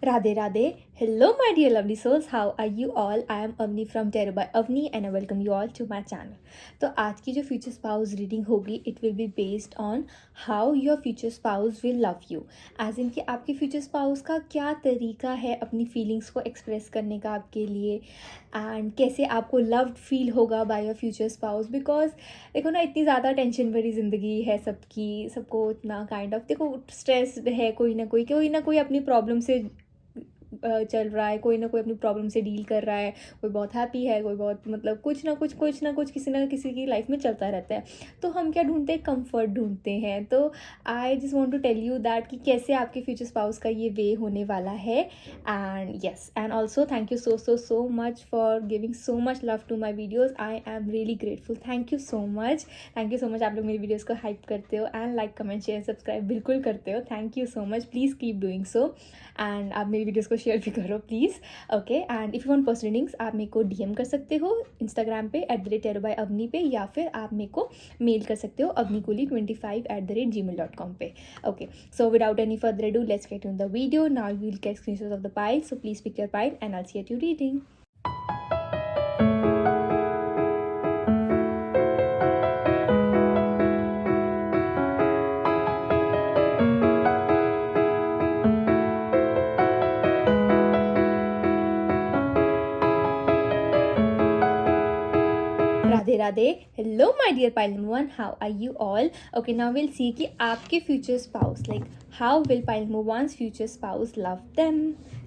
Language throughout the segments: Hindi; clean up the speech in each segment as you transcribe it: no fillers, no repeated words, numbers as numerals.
Radhe Radhe. Hello, my dear lovely souls. How are you all? I am Avni from Tarot by Avni and I welcome you all to my channel. तो आज की जो फ्यूचर स्पाउस रीडिंग होगी it will be based on how your future spouse will love you. As in कि आपके फ्यूचर स्पाउस का क्या तरीका है अपनी फीलिंग्स को एक्सप्रेस करने का आपके लिए, एंड कैसे आपको लव्ड फील होगा by your future spouse. Because देखो ना, इतनी ज़्यादा टेंशन भरी ज़िंदगी है सबकी, सबको इतना काइंड ऑफ देखो स्ट्रेस है, कोई ना कोई अपनी प्रॉब्लम से चल रहा है, कोई ना कोई अपनी प्रॉब्लम से डील कर रहा है. कोई बहुत हैप्पी है, कोई बहुत मतलब कुछ ना कुछ किसी ना किसी की लाइफ में चलता रहता है. तो हम क्या ढूंढते हैं? कंफर्ट ढूंढते हैं. तो I just want to tell you that कि कैसे आपके फ्यूचर स्पाउस का ये वे होने वाला है. And yes, and also thank you so much for giving so much love to my videos. I am really grateful. Thank you so much. आप लोग मेरी वीडियोज़ को हाइप करते हो and like comment share subscribe बिल्कुल करते हो. Thank you so much. Please keep doing so. And आप मेरी वीडियोज़ को शेयर भी करो please. Okay, and if you want personal readings आप मेरे को डीएम कर सकते हो इंस्टाग्राम पे @tarotbyavni पे, या फिर आप मेरे को मेल कर सकते हो avnikuli25@gmail.com पे. Okay, so without any further ado let's get in the video. Now we will get screenshots of the pile, so please pick your pile and I will see at you reading. Radhe Radhe. Hello my dear pile number 1, how are you all? Okay, now will see कि आपके future spouse like how will pile number 1 future spouse love them.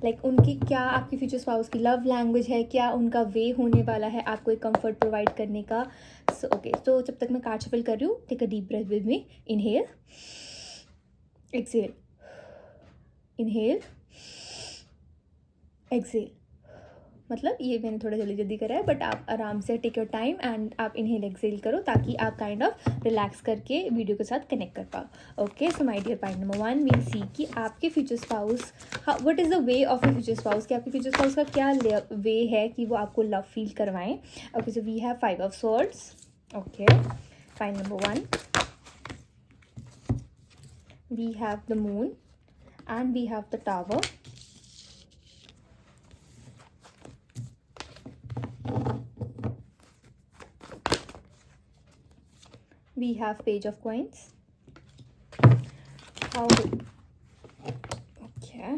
Like उनकी क्या, आपकी फ्यूचर स्पाउस की लव लैंग्वेज है, क्या उनका वे होने वाला है आपको एक कंफर्ट प्रोवाइड करने का. सो ओके, तो जब तक मैं कार्ड शफल कर रही हूँ, take a deep breath with me. Inhale, exhale, inhale, exhale. मतलब ये मैंने थोड़ा जल्दी करा है, बट आप आराम से टेक योर टाइम एंड आप इनहेल एक्सेल करो ताकि आप काइंड ऑफ रिलैक्स करके वीडियो के साथ कनेक्ट कर पाओ. Okay, so my dear point number 1, we'll see कि आपके future spouse what is the way of your future spouse, कि आपके फ्यूचर स्पाउस का क्या वे है कि वो आपको लव फील करवाएं. Okay, so we have 5 of swords. Okay, point number 1, we have the moon and we have the tower. We have page of coins. Okay,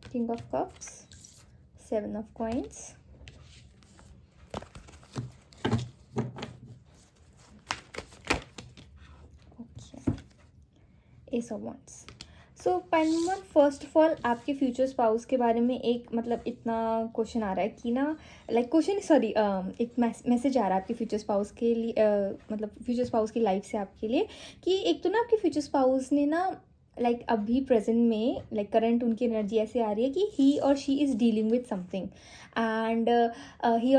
king of cups, 7 of coins, okay, ace of wands. So point first of all आपके फ्यूचर स्पाउस के बारे में एक मतलब इतना क्वेश्चन आ रहा है कि ना, लाइक क्वेश्चन सॉरी एक मैसेज आ रहा है आपके फ्यूचर स्पाउस के लिए, मतलब फ्यूचर स्पाउस की लाइफ से आपके लिए, कि एक तो ना आपके फ्यूचर स्पाउस ने ना लाइक अभी प्रेजेंट में लाइक करंट उनकी एनर्जी ऐसे आ रही है कि ही और she is dealing with something and he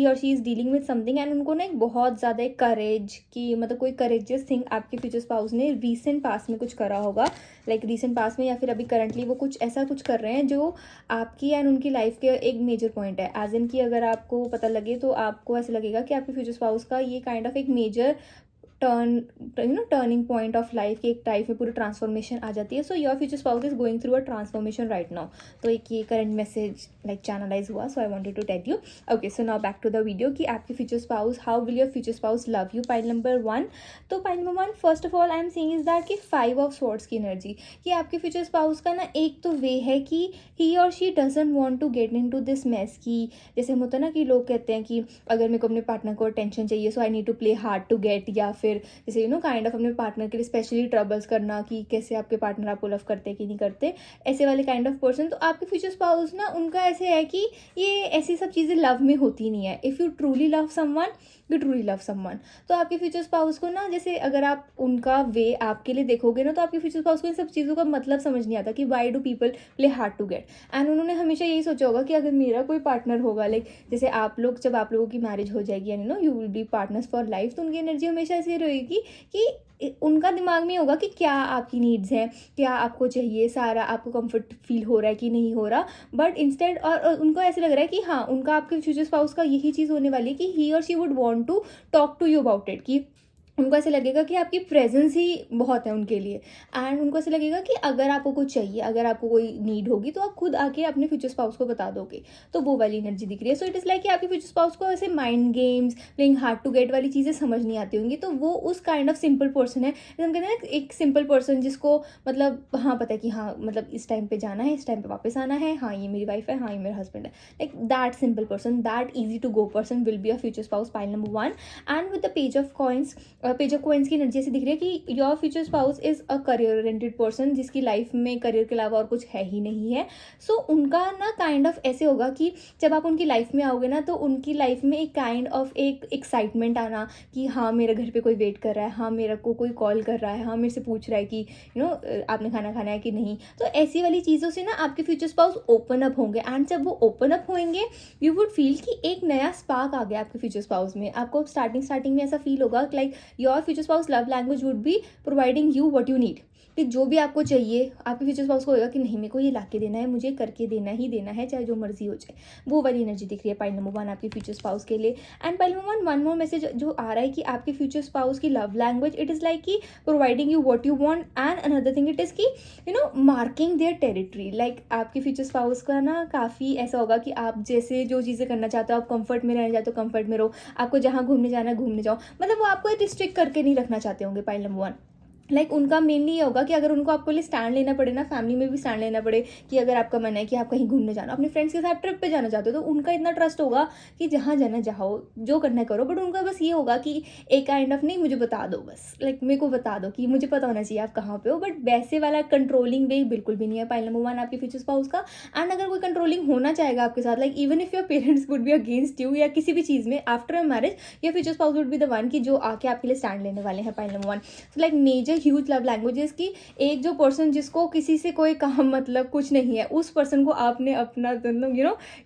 और she is dealing with something and उनको ना एक बहुत ज़्यादा एक करेज की मतलब कोई करेजियस थिंग आपके फ्यूचर स्पाउस ने रीसेंट पास में कुछ करा होगा, लाइक रीसेंट पास में या फिर अभी करंटली वो कुछ ऐसा कुछ कर रहे हैं जो आपकी एंड उनकी लाइफ के एक मेजर पॉइंट है. एज इन कि अगर आपको पता लगे तो आपको ऐसे लगेगा कि आपके फ्यूचर स्पाउस का ये काइंड ऑफ एक major turning point of life की एक टाइप में पूरी ट्रांसफॉर्मेशन आ जाती है. So your future spouse is going through a transformation right now. तो एक ये करंट मैसेज लाइक चैनलाइज हुआ, so I wanted to tell you. Okay, so now back to the video कि आपके future spouse, how will your future spouse love you. Pile number 1, तो pile number 1 first of all I am saying is that कि 5 ऑफ स्वॉर्ड्स की एनर्जी, कि आपके फ्यूचर स्पाउस का ना एक तो वे है कि ही और she doesn't want to get into this mess. की जैसे होता है ना कि लोग कहते हैं कि अगर मेरे को अपने पार्टनर को अटेंशन चाहिए so I need to play hard to get, या फिर जैसे काइंड ऑफ अपने पार्टनर के लिए स्पेशली ट्रबल्स करना कि कैसे आपके पार्टनर आपको लव करते हैं कि नहीं करते, ऐसे वाले काइंड ऑफ पर्सन. तो आपके फ्यूचर स्पाउस ना उनका ऐसे है कि ये ऐसी सब चीज़ें लव में होती नहीं है. If you truly love someone, you truly love someone. तो आपके फ्यूचर स्पाउस को ना, जैसे अगर आप उनका वे आपके लिए देखोगे ना, तो आपके फ्यूचर स्पाउस को इन सब चीज़ों का मतलब समझ नहीं आता कि why do people play hard to get. And उन्होंने हमेशा यही सोचा होगा कि अगर मेरा कोई पार्टनर होगा, लाइक जैसे आप लोग जब आप लोगों की मैरिज हो जाएगी यानी you will be partners for life, तो उनकी एनर्जी हमेशा ऐसी रहेगी कि उनका दिमाग में होगा कि क्या आपकी नीड्स हैं, क्या आपको चाहिए, सारा आपको कंफर्ट फील हो रहा है कि नहीं हो रहा. बट इंस्टेड और उनको ऐसे लग रहा है कि हाँ, उनका आपके फ्यूचर स्पाउस का यही चीज़ होने वाली है कि ही और she would want to talk to you about it, कि उनको ऐसे लगेगा कि आपकी प्रेजेंस ही बहुत है उनके लिए। एंड उनको ऐसे लगेगा कि अगर आपको कुछ चाहिए, अगर आपको कोई नीड होगी तो आप खुद आके अपने फ्यूचर स्पाउस को बता दोगे। तो वो वाली एनर्जी दिख रही है। सो इट इज़ लाइक कि आपके फ्यूचर स्पाउस को ऐसे mind games, playing hard to get वाली चीज़ें समझ नहीं आती होंगी। तो वो उस काइंड ऑफ सिंपल पर्सन है, जैसे हम कहते हैं ना एक सिंपल पर्सन जिसको मतलब हाँ पता है कि हाँ मतलब इस टाइम पे जाना है, इस टाइम पे वापस आना है, हाँ ये मेरी वाइफ है, हाँ ये मेरा हस्बैंड है। Like that simple person, that easy to go person will be a future spouse, pile number 1। And with the page of coins की एनर्जी ऐसी दिख रही है कि your future spouse is a career oriented person, जिसकी लाइफ में करियर के अलावा और कुछ है ही नहीं है। सो उनका ना काइंड ऑफ ऐसे होगा कि जब आप उनकी लाइफ में आओगे ना तो उनकी लाइफ में एक काइंड ऑफ एक एक्साइटमेंट आना कि हाँ मेरे घर पे कोई वेट कर रहा है, हाँ मेरा को कोई कॉल कर रहा है, हाँ मेरे से पूछ रहा है कि आपने खाना खाना है कि नहीं। तो ऐसी वाली चीज़ों से ना आपके फ्यूचर स्पाउस ओपन अप होंगे। एंड जब वो ओपन अप होंगे यू वुड फील कि एक नया स्पार्क आ गया आपके फ्यूचर स्पाउस में। आपको स्टार्टिंग में ऐसा फील होगा like your future spouse love language would be providing you what you need. कि जो भी आपको चाहिए आपके फ्यूचर स्पाउस को होगा कि नहीं मेरे को ये ला के देना है, मुझे करके देना ही देना है, चाहे जो मर्जी हो जाए। वो वाली एनर्जी दिख रही है पाइल नंबर 1 आपके फ्यूचर स्पाउस के लिए। And pile number 1 one more message जो आ रहा है कि आपके फ्यूचर स्पाउस की love language it is like कि providing you what you want. And another thing it is कि मार्किंग देयर टेरिटरी। लाइक आपके फ्यूचर स्पाउस का ना काफ़ी ऐसा होगा कि आप जैसे जो चीज़ें करना चाहते हो, आप कंफर्ट में रहना चाहते हो कंफर्ट में रहो, आपको जहाँ घूमने जाना है घूमने जाओ। मतलब वो आपको रिस्ट्रिक्ट करके नहीं रखना चाहते होंगे पाइल नंबर 1। लाइक उनका मेनली ये होगा कि अगर उनको आपको लिए स्टैंड लेना पड़े ना, फैमिली में भी स्टैंड लेना पड़े कि अगर आपका मन है कि आप कहीं घूमने जाना, अपने फ्रेंड्स के साथ ट्रिप पे जाना चाहते हो, तो उनका इतना ट्रस्ट होगा कि जहाँ जाना जाओ, जो करना है करो। बट उनका बस ये होगा कि एक काइंड ऑफ नहीं मुझे बता दो, बस लाइक मेरे को बता दो कि मुझे पता होना चाहिए आप कहाँ पे हो। बट वैसे वाला कंट्रोलिंग वे बिल्कुल भी नहीं है पाइल नंबर 1 आपके फ्यूचर स्पाउस का। एंड अगर कोई कंट्रोलिंग होना चाहेगा आपके साथ, like even if your parents would be against you या किसी भी चीज़ में after a marriage, your future spouse would be the one कि जो आके आपके लिए स्टैंड लेने वाले हैं pile number 1। So like major huge love language की एक जो पर्सन जिसको किसी से कोई काम मतलब कुछ नहीं है, उस पर्सन को आपने अपना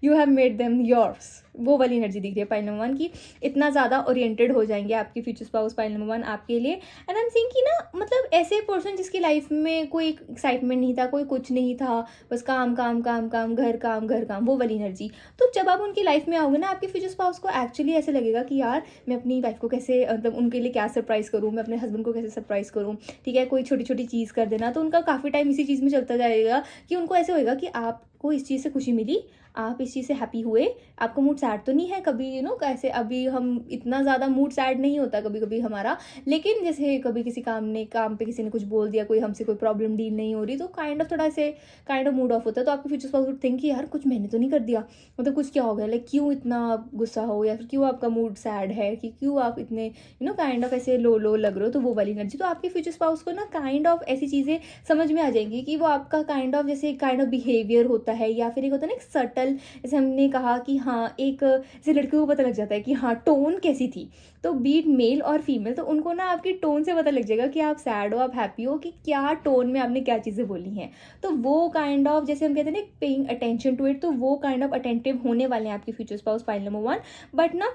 you have made them yours. वो वाली एनर्जी दिख रही है पाइल नंबर 1 की। इतना ज़्यादा ओरिएंटेड हो जाएंगे आपके फ्यूचर स्पाउस पाइल नंबर 1 आपके लिए। एंड आई एम सेइंग कि ना मतलब ऐसे पर्सन जिसकी लाइफ में कोई एक्साइटमेंट नहीं था, कोई कुछ नहीं था, बस काम काम काम काम, घर काम घर काम, वो वाली एनर्जी। तो जब आप उनकी लाइफ में आओगे ना आपके फ्यूचर स्पाउस को एक्चुअली ऐसे लगेगा कि यार मैं अपनी वाइफ को कैसे मतलब उनके लिए क्या सरप्राइज़ करूँ, मैं अपने हस्बैंड को कैसे सरप्राइज़ करूँ, ठीक है कोई छोटी छोटी चीज़ कर देना। तो उनका काफ़ी टाइम इसी चीज़ में चलता जाएगा कि उनको ऐसे होएगा कि आपको इस चीज़ से खुशी मिली, आप इस चीज़ से हैप्पी हुए, आपको मूड सैड तो नहीं है कभी, कैसे अभी हम इतना ज़्यादा मूड सैड नहीं होता कभी कभी हमारा, लेकिन जैसे कभी किसी काम पे किसी ने कुछ बोल दिया, कोई हमसे कोई प्रॉब्लम डील नहीं हो रही, तो काइंड ऑफ थोड़ा से काइंड ऑफ मूड ऑफ होता है। तो आपके फ्यूचर स्पाउस वुड थिंक कि यार कुछ मैंने तो नहीं कर दिया, मतलब कुछ क्या हो गया, लाइक क्यों इतना गुस्सा हो, या फिर क्यों आपका मूड सैड है, कि क्यों आप इतने काइंड ऑफ ऐसे लो लो लग रहे हो। तो वो वाली एनर्जी। तो आपके फ्यूचर स्पाउस को ना काइंड ऑफ ऐसी चीज़ें समझ में आ जाएंगी कि वो आपका काइंड ऑफ जैसे काइंड ऑफ बिहेवियर होता है, या फिर एक होता है ना एक सटल, जैसे हमने कहा कि हाँ एक जैसे लड़कियों को पता लग जाता है कि हाँ टोन कैसी थी, तो बीट मेल और फीमेल, तो उनको ना आपकी टोन से पता लग जाएगा कि आप सैड हो, आप हैप्पी हो, कि क्या टोन में आपने क्या चीज़ें बोली हैं। तो वो काइंड ऑफ जैसे हम कहते हैं ना पेइंग अटेंशन टू इट, तो वो काइंड ऑफ अटेंटिव होने वाले हैं आपके future spouse pile number 1। But ना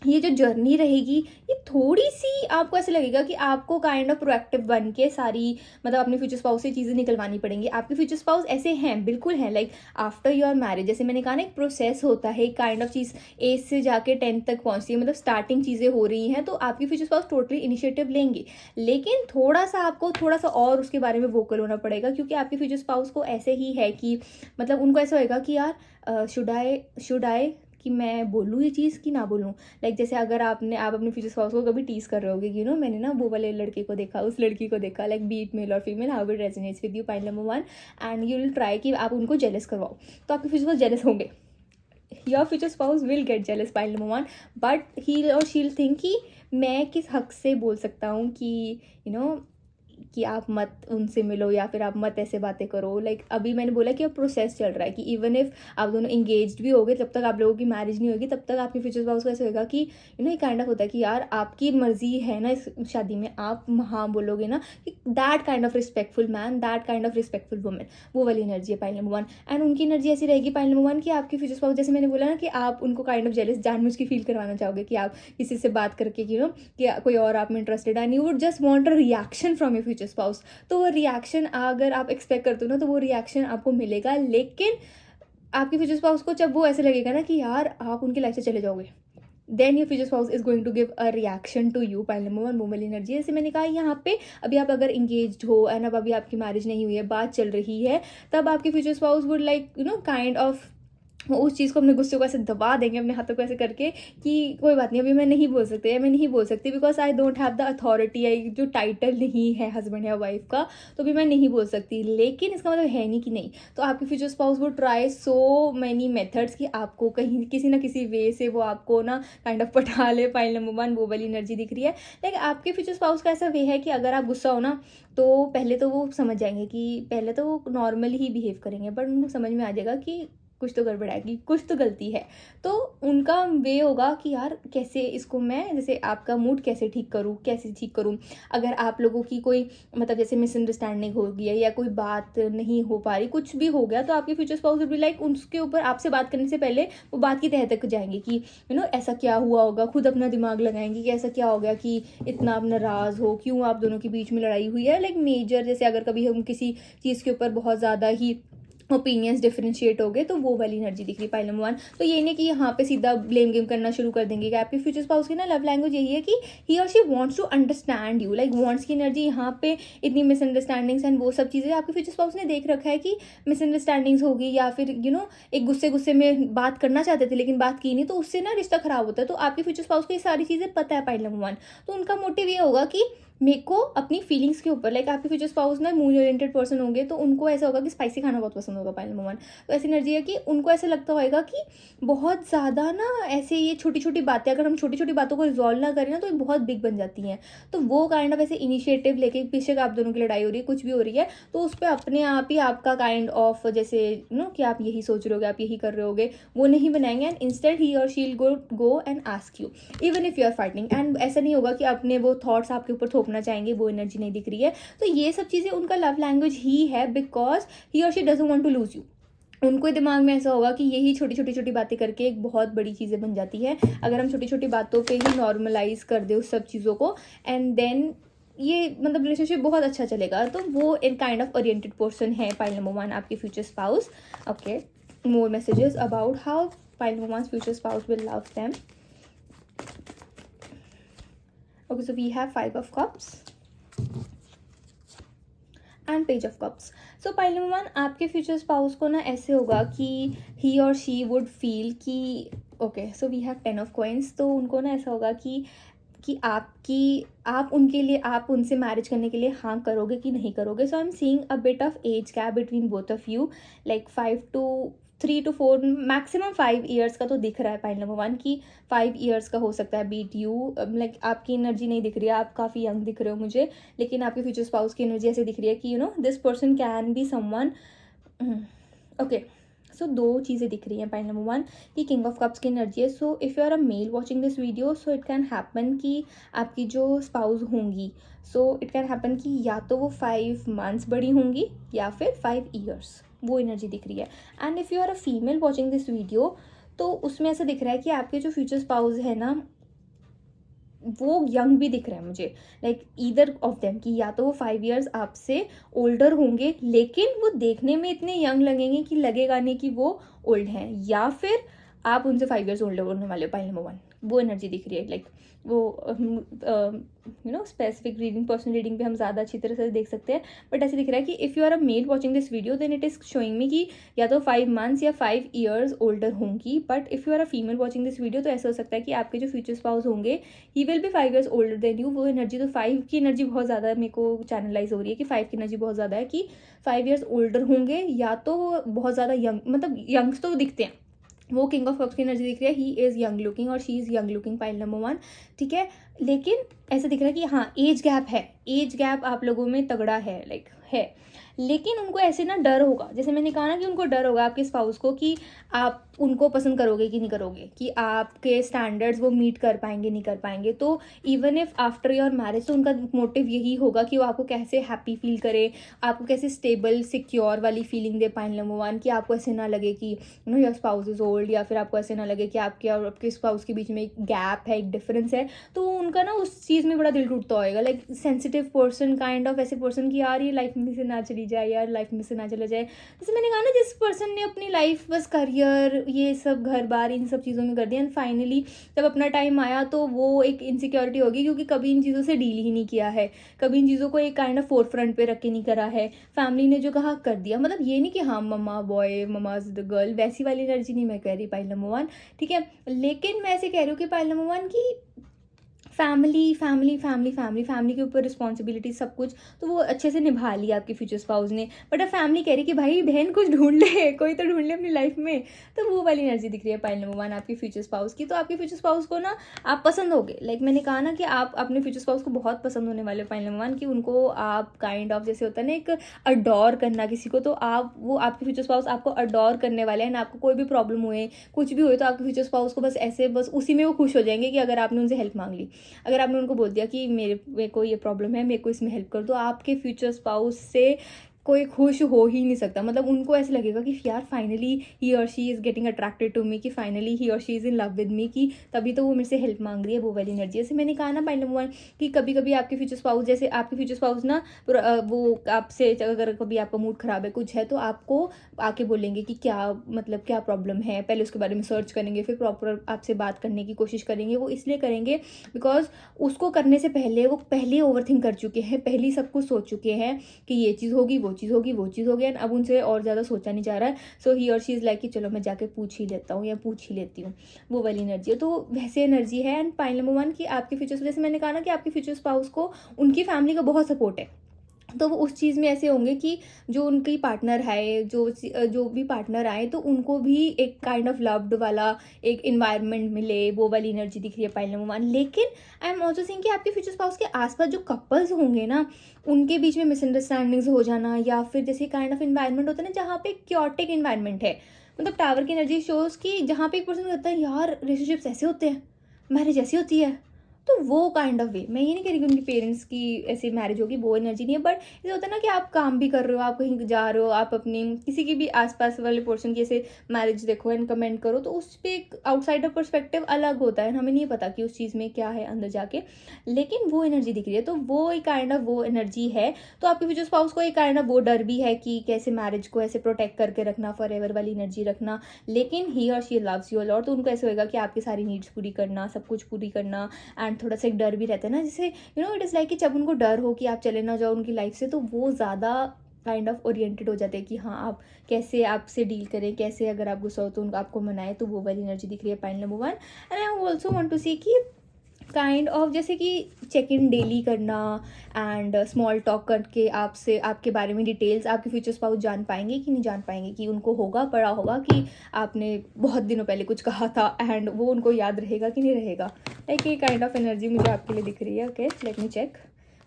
ये जो जर्नी रहेगी ये थोड़ी सी आपको ऐसे लगेगा कि आपको काइंड ऑफ प्रोएक्टिव बन के सारी मतलब अपने फ्यूचर स्पाउस से चीज़ें निकलवानी पड़ेंगी। आपके फ्यूचर स्पाउस ऐसे हैं, बिल्कुल हैं, लाइक आफ्टर योर मैरिज, जैसे मैंने कहा ना एक प्रोसेस होता है, एक काइंड ऑफ चीज़ 8 से जाके 10 तक पहुंचती है, मतलब स्टार्टिंग चीज़ें हो रही हैं, तो आपके फ्यूचर स्पाउस टोटली इनिशिएटिव लेंगे। लेकिन थोड़ा सा आपको थोड़ा सा और उसके बारे में वोकल होना पड़ेगा, क्योंकि आपके फ्यूचर स्पाउस को ऐसे ही है कि मतलब उनको ऐसा होएगा कि यार शुड आई कि मैं बोलूँ ये चीज़ कि ना बोलूँ। लाइक जैसे अगर आप अपने फ्यूचर स्पाउस को कभी टीज कर रहे होगे कि मैंने ना वो वाले लड़के को देखा, उस लड़की को देखा, लाइक बीट मेल और female, how it resonates with you pile number 1। And you will try कि आप उनको जेलस करवाओ, तो आपके फ्यूचर स्पाउस जेलस होंगे। Your future spouse will get jealous pile number 1। But he or शील थिंक कि मैं किस हक से बोल सकता हूँ कि कि आप मत उनसे मिलो, या फिर आप मत ऐसे बातें करो। लाइक अभी मैंने बोला कि अब प्रोसेस चल रहा है, कि इवन इफ आप दोनों इंगेज्ड भी हो गए, जब तक आप लोगों की मैरिज नहीं होगी तब तक आपके फ्यूचर स्पाउस को ऐसे होगा कि ये काइंड ऑफ होता है कि यार आपकी मर्जी है ना इस शादी में, आप हाँ बोलोगे ना, कि that kind of respectful man, that kind of respectful women, वो वाली एनर्जी है पाइल नंबर 1। एंड उनकी एनर्जी ऐसी रहेगी पाइल नंबर 1 कि आपके फ्यूचर स्पाउस, जैसे मैंने बोला ना कि आप उनको काइंड ऑफ जेलस जानबूझ के फील करवाना चाहोगे, कि आप किसी से बात करके कि कोई और आप में इंटरेस्टेड है, and you would just want a reaction from your future spouse. तो वो रिएक्शन अगर आप एक्सपेक्ट करते हो ना, तो वो रिएक्शन आपको मिलेगा। लेकिन आपके फ्यूचर स्पाउस को जब वो ऐसे लगेगा ना कि यार आप उनकी लाइफ से चले जाओगे, then your future spouse is going to give a reaction to you. Pile number 1 woman energy, जैसे मैंने कहा यहाँ पे अभी आप अगर इंगेज्ड हो एंड अब अभी आपकी मैरिज नहीं हुई है, बात चल रही है, तब आपके future spouse would like kind of वो उस चीज़ को, अपने गुस्से को ऐसे दबा देंगे अपने हाथों को ऐसे करके कि कोई बात नहीं, अभी मैं नहीं बोल सकती, या मैं नहीं बोल सकती because I don't have the authority, I जो टाइटल नहीं है हस्बैंड या वाइफ का, तो अभी मैं नहीं बोल सकती। लेकिन इसका मतलब है नहीं कि नहीं, तो आपके फ्यूचर स्पाउस वो ट्राई सो मैनी मेथड्स कि आपको कहीं किसी ना किसी वे से वो आपको ना काइंड ऑफ पटा ले। पाइल नंबर 1 वो वाली एनर्जी दिख रही है। लाइक आपके फ्यूचर स्पाउस का ऐसा वे है कि अगर आप गुस्सा हो ना, तो पहले तो वो समझ जाएंगे कि पहले तो वो नॉर्मल ही बिहेव करेंगे, बट उनको समझ में आ जाएगा कि कुछ तो गड़बड़ आएगी, कुछ तो गलती है। तो उनका वे होगा कि यार कैसे इसको मैं, जैसे आपका मूड कैसे ठीक करूँ, कैसे ठीक करूँ। अगर आप लोगों की कोई मतलब जैसे मिसअंडरस्टैंडिंग हो गई है या कोई बात नहीं हो पा रही, कुछ भी हो गया, तो आपके future spouse will be like उसके ऊपर आपसे बात करने से पहले वो बात की तह तक जाएंगे कि ऐसा क्या हुआ होगा, खुद अपना दिमाग लगाएंगे कि ऐसा क्या हो गया कि इतना आप नाराज़ हो, क्यों आप दोनों के बीच में लड़ाई हुई है। लाइक मेजर, जैसे अगर कभी हम किसी चीज़ के ऊपर बहुत ज़्यादा ही ओपिनियंस डिफरेंशिएट हो गए, तो वो वाली एनर्जी दिख रही पाइल नंबर 1। तो ये नहीं कि यहाँ पे सीधा ब्लेम गेम करना शुरू कर देंगे कि आपके फ्यूचर स्पाउस की ना लव लैंग्वेज यही है कि ही और she wants to understand you. Like wants की एनर्जी यहाँ पे इतनी मिसअंडरस्टैंडिंग्स एंड वो सब चीज़ें आपके फ्यूचर स्पाउस ने देख रखा है कि मिसअंडरस्टैंडिंग्स होगी या फिर एक गुस्से गुस्से में बात करना चाहते थे लेकिन बात की नहीं, तो उससे ना रिश्ता खराब होता है। तो आपके फ्यूचर स्पाउस को ये सारी चीज़ें पता है पाइल नंबर 1। तो उनका मोटिव ये होगा कि मेरे को अपनी फीलिंग्स के ऊपर, लाइक आपके फ्यूचर स्पाउस ना मूड ओरिएंटेड पर्सन होंगे, तो उनको ऐसा होगा कि स्पाइसी खाना बहुत पसंद होगा पाइल नंबर 1। तो ऐसी एनर्जी है कि उनको ऐसा लगता होगा कि बहुत ज़्यादा ना ऐसे ये छोटी छोटी बातें, अगर हम छोटी छोटी बातों को रिजॉल्व ना करें ना, तो ये बहुत बिग बन जाती हैं। तो वो काइंड ऑफ ऐसे इनिशिएटिव लेके, बेशक आप दोनों की लड़ाई हो रही है, कुछ भी हो रही है, तो उस पर अपने आप ही आपका काइंड ऑफ जैसे कि आप यही सोच रहे होगे, आप यही कर रहे होगे, वो नहीं बनाएंगे। एंड इंस्टेड ही और she go and ask you even if you are fighting. And ऐसा नहीं होगा कि अपने वो थॉट्स आपके ऊपर थोपना चाहेंगे, वो एनर्जी नहीं दिख रही है। तो ये सब चीज़ें उनका लव लैंग्वेज ही है, बिकॉज ही और she doesn't want to lose you. उनको दिमाग में ऐसा होगा कि यही छोटी छोटी छोटी बातें करके एक बहुत बड़ी चीज़ें बन जाती है, अगर हम छोटी छोटी बातों पे ही नॉर्मलाइज कर दे उस सब चीज़ों को, एंड देन ये मतलब रिलेशनशिप बहुत अच्छा चलेगा। तो वो एक काइंड ऑफ ओरिएंटेड पर्सन है पाइल नंबर 1 आपके future spouse. Okay, more messages about how pile number one's future spouse will love them. Okay, so we have 5 of cups and page of cups. So pile number 1 आपके future spouse को ना ऐसे होगा कि he or she would feel कि okay, so we have 10 of coins. तो उनको ना ऐसा होगा कि आप उनके लिए, आप उनसे मैरिज करने के लिए हाँ करोगे कि नहीं करोगे। So I am seeing a bit of age gap between both of you, like 3 to 4 maximum 5 years का तो दिख रहा है पाइल नंबर 1 की 5 ईयर्स का हो सकता है। बीट यू, लाइक आपकी एनर्जी नहीं दिख रही है, आप काफ़ी यंग दिख रहे हो मुझे, लेकिन आपके फ्यूचर स्पाउस की एनर्जी ऐसे दिख रही है कि this person can be someone. Okay, so 2 चीज़ें दिख रही हैं पाइल नंबर 1 कि किंग ऑफ कप्स की एनर्जी है। So if you are a male watching this video, so it can happen कि आपकी जो स्पाउस होंगी, सो इट कैन हैपन कि या तो वो 5 मंथ्स बड़ी होंगी या फिर 5 ईयर्स, वो एनर्जी दिख रही है। And if you are a female watching this video, तो उसमें ऐसा दिख रहा है कि आपके जो फ्यूचर स्पाउस है ना, वो यंग भी दिख रहा है मुझे, लाइक ईदर ऑफ देम, कि या तो वो 5 ईयर्स आपसे ओल्डर होंगे लेकिन वो देखने में इतने यंग लगेंगे कि लगेगा नहीं कि वो ओल्ड हैं, या फिर आप उनसे 5 ईयर्स ओल्डर होने वाले हो पाइल नंबर 1। वो एनर्जी दिख रही है। लाइक वो स्पेसिफिक रीडिंग, पर्सनल रीडिंग पे हम ज़्यादा अच्छी तरह से देख सकते हैं, बट ऐसे दिख रहा है कि if you are a male watching this video then it is showing me कि या तो 5 मंथ्स या 5 ईयर्स ओल्डर होंगी। But if you are a female watching this video, तो ऐसा हो सकता है कि आपके जो फ्यूचर स्पाउस होंगे he will be 5 years older than you. वो एनर्जी, तो 5 की एनर्जी बहुत ज़्यादा मेरे को चैनलाइज हो रही है कि 5 की एनर्जी बहुत ज़्यादा है कि 5 ईयर्स ओल्डर होंगे, या तो बहुत ज़्यादा यंग, मतलब यंग्स तो दिखते हैं, वो किंग ऑफ कप्स की एनर्जी दिख रही है, ही इज़ यंग लुकिंग और she is young looking pile number 1, ठीक है। लेकिन ऐसा दिख रहा है कि हाँ एज गैप है, एज गैप आप लोगों में तगड़ा है, लाइक है। लेकिन उनको ऐसे ना डर होगा, जैसे मैंने कहा ना कि उनको डर होगा आपके स्पाउस को कि आप उनको पसंद करोगे कि नहीं करोगे, कि आपके स्टैंडर्ड्स वो मीट कर पाएंगे नहीं कर पाएंगे। तो even if after your marriage, तो उनका मोटिव यही होगा कि वो आपको कैसे हैप्पी फील करे, आपको कैसे स्टेबल सिक्योर वाली फीलिंग दे पाइल नंबर 1, कि आपको ऐसे ना लगे कि योर स्पाउस इज ओल्ड, या फिर आपको ऐसे ना लगे कि आपके और आपके स्पाउस के बीच में एक गैप है, एक डिफरेंस है। तो उनका ना उस चीज़ में बड़ा दिल टूटता होएगा, like sensitive person kind of, ऐसे पर्सन की यार ये लाइफ में से ना चली जाए, यार लाइफ में से ना चला जाए। जैसे मैंने कहा ना, जिस पर्सन ने अपनी लाइफ बस करियर ये सब घर बार इन सब चीज़ों में कर दिया, एंड फाइनली जब अपना टाइम आया तो वो एक इनसिक्योरिटी होगी, क्योंकि कभी इन चीज़ों से डील ही नहीं किया है, कभी इन चीज़ों को एक काइंड ऑफ फोर फ्रंट पे रख के नहीं करा है। फैमिली ने जो कहा कर दिया, मतलब ये नहीं कि हाँ मम्मा बॉय ममाज द गर्ल, वैसी वाली एनर्जी नहीं मैं कह रही पाइल नंबर 1, ठीक है। लेकिन मैं ऐसे कह रही हूँ कि पाइल नंबर 1 की family family family family family के ऊपर रिस्पॉन्सिबिलिटी सब कुछ तो वो अच्छे से निभा लिया आपके फ्यूचर स्पाउस ने। बट अब फैमिली कह रही कि भाई बहन कुछ ढूंढ ले, कोई तो ढूंढ ले अपनी लाइफ में। तो वो वाली एनर्जी दिख रही है पाइल नंबर 1 आपके फ्यूचर स्पाउस की। तो आपके फ्यूचर स्पाउस को ना आप पसंद होगे, लाइक मैंने कहा ना कि आप अपने फ्यूचर स्पाउस को बहुत पसंद होने वाले पाइल नंबर 1 कि उनको आप काइंड ऑफ, जैसे होता है ना एक अडोर करना किसी को, तो आप वो आपके फ्यूचर स्पाउस आपको अडोर करने वाले हैं ना। आपको कोई भी प्रॉब्लम हुए कुछ भी हुए तो आपके फ्यूचर स्पाउस को बस ऐसे बस उसी में वो खुश हो जाएंगे कि अगर आपने उनसे हेल्प मांग ली, अगर आपने उनको बोल दिया कि मेरे को ये प्रॉब्लम है, मेरे को इसमें हेल्प कर दो, आपके फ्यूचर स्पाउस से कोई खुश हो ही नहीं सकता। मतलब उनको ऐसे लगेगा कि यार फाइनली ही और she is getting attracted to me, कि फाइनली ही और she is in love with me, कि तभी तो वो मेरे से हेल्प मांग रही है, वो वाली एनर्जी। जैसे मैंने कहा ना पाइल नंबर 1 कि कभी कभी आपके फ्यूचर स्पाउस, जैसे आपके फ्यूचर स्पाउस ना वो आपसे अगर कभी आपका मूड ख़राब है कुछ है तो आपको आके बोलेंगे कि क्या मतलब क्या प्रॉब्लम है, पहले उसके बारे में सर्च करेंगे, फिर प्रॉपर आपसे बात करने की कोशिश करेंगे। वो इसलिए करेंगे बिकॉज उसको करने से पहले वो पहले ओवरथिंक कर चुके हैं, पहले सब कुछ सोच चुके हैं कि ये चीज़ होगी, वो चीज़ होगी, वो चीज़ होगी, एंड अब उनसे और ज़्यादा सोचा नहीं जा रहा है। सो ही और शी इज़ लाइक कि चलो मैं जाके पूछ ही लेता हूँ या पूछ ही लेती हूँ, वो वाली एनर्जी है। तो वैसे एनर्जी है। एंड पॉइंट नंबर 1 कि आपके फ्यूचर, जैसे मैंने कहा ना कि आपके फ्यूचर स्पाउस को उनकी फैमिली का बहुत सपोर्ट है, तो वो उस चीज़ में ऐसे होंगे कि जो उनकी पार्टनर है, जो भी पार्टनर आए तो उनको भी एक काइंड ऑफ लव्ड वाला एक इन्वायरमेंट मिले, वो वाली एनर्जी दिख रही है पाइल नंबर 1। लेकिन आई एम ऑल्सो सेइंग कि आपके फ्यूचर स्पाउस के आसपास जो कपल्स होंगे ना, उनके बीच में मिसअंडरस्टैंडिंग्स हो जाना, या फिर जैसे काइंड ऑफ इन्वायरमेंट होता है ना जहाँ पे क्योटिक इन्वायरमेंट है, मतलब टावर की एनर्जी शोज कि जहाँ पे एक पर्सन कहता है यार रिलेशनशिप्स ऐसे होते हैं, मैरिज ऐसी होती है, तो वो काइंड ऑफ वे। मैं ये नहीं कह रही कि उनकी पेरेंट्स की ऐसी मैरिज होगी, वो एनर्जी नहीं है। बट ये होता है ना कि आप काम भी कर रहे हो, आप कहीं जा रहे हो, आप अपनी किसी की भी आसपास वाले पर्सन की ऐसे मैरिज देखो एंड कमेंट करो, तो उस पर एक आउटसाइडर पर्सपेक्टिव अलग होता है, हमें नहीं पता कि उस चीज़ में क्या है अंदर जाके, लेकिन वो एनर्जी दिख रही है। तो वो एक काइंड ऑफ वो एनर्जी है। तो आपके फ्यूचर स्पाउस को एक काइंड ऑफ वो डर भी है कि कैसे मैरिज को ऐसे प्रोटेक्ट करके रखना, फॉर एवर वाली एनर्जी रखना। लेकिन ही और शी लव्स यू अलॉट, तो उनको ऐसे होगा कि आपकी सारी नीड्स पूरी करना, सब कुछ पूरी करना। एंड थोड़ा सा एक डर भी रहता है ना, जैसे इट इज़ लाइक कि जब उनको डर हो कि आप चले ना जाओ उनकी लाइफ से, तो वो ज़्यादा काइंड ऑफ ओरिएंटेड हो जाते हैं कि हाँ आप कैसे आपसे डील करें, कैसे अगर आप गुस्सा हो तो उनको आपको मनाए। तो वो वाली एनर्जी दिख रही है point number 1। And I also want to see कि काइंड ऑफ जैसे कि चेक इन डेली करना एंड स्मॉल टॉक करके आपसे आपके बारे में डिटेल्स आपके फ्यूचर स्पाउस जान पाएंगे कि नहीं जान पाएंगे, कि उनको होगा पड़ा होगा कि आपने बहुत दिनों पहले कुछ कहा था एंड वो उनको याद रहेगा कि नहीं रहेगा। लाइक ये काइंड ऑफ एनर्जी मुझे आपके लिए दिख रही है। ओके लेट मी चेक,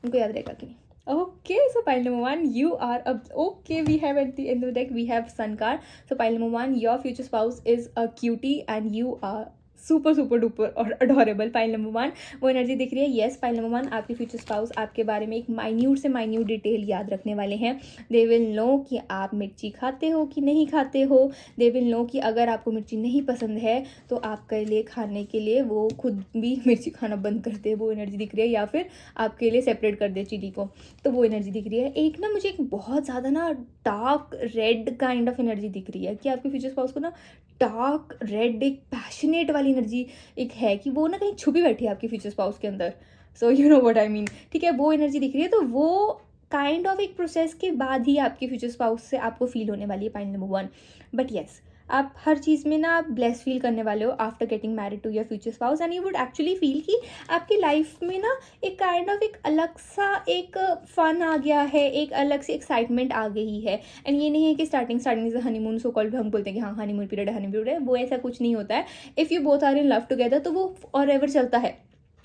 उनको याद रहेगा कि नहीं। Okay, so pile number 1, you are up. Okay, we have at the end of the deck, we have Sun card. So pile number 1, your future spouse is a cutie and you are super super duper और अडोरेबल। फाइल नंबर 1 वो एनर्जी दिख रही है। येस, फाइल नंबर 1 आपके फ्यूचर स्पाउस आपके बारे में एक माइन्यूट से माइन्यूट डिटेल याद रखने वाले हैं। दे विल नो कि आप मिर्ची खाते हो कि नहीं खाते हो। दे विल नो कि अगर आपको मिर्ची नहीं पसंद है तो आपके लिए खाने के लिए वो खुद भी मिर्ची खाना बंद कर दे, वो एनर्जी दिख रही है, या फिर आपके लिए सेपरेट कर दे चिली को, तो वो एनर्जी दिख रही है। एक ना मुझे एक बहुत ज़्यादा ना dark red kind of energy दिख रही है कि आपके फ्यूचर स्पाउस को ना डार्क रेड एक पैशनेट वाली एनर्जी एक है कि वो ना कहीं छुपी बैठी है आपके फ्यूचर स्पाउस के अंदर। So you know what I mean, ठीक है, वो एनर्जी दिख रही है। तो वो काइंड ऑफ एक प्रोसेस के बाद ही आपके फ्यूचर स्पाउस से आपको फील होने वाली है पॉइंट नंबर 1। बट येस, आप हर चीज़ में ना आप ब्लेस फील करने वाले हो after getting married to your future spouse, and you would actually feel कि आपकी लाइफ में ना एक काइंड ऑफ एक अलग सा एक फन आ गया है, एक अलग सी एक्साइटमेंट आ गई है। एंड ये नहीं है कि स्टार्टिंग से हनीमून सो कॉल्ड हम बोलते हैं कि हाँ हनीमून पीरियड है, वो ऐसा कुछ नहीं होता है। If you both are in love together तो वो और एवर चलता है,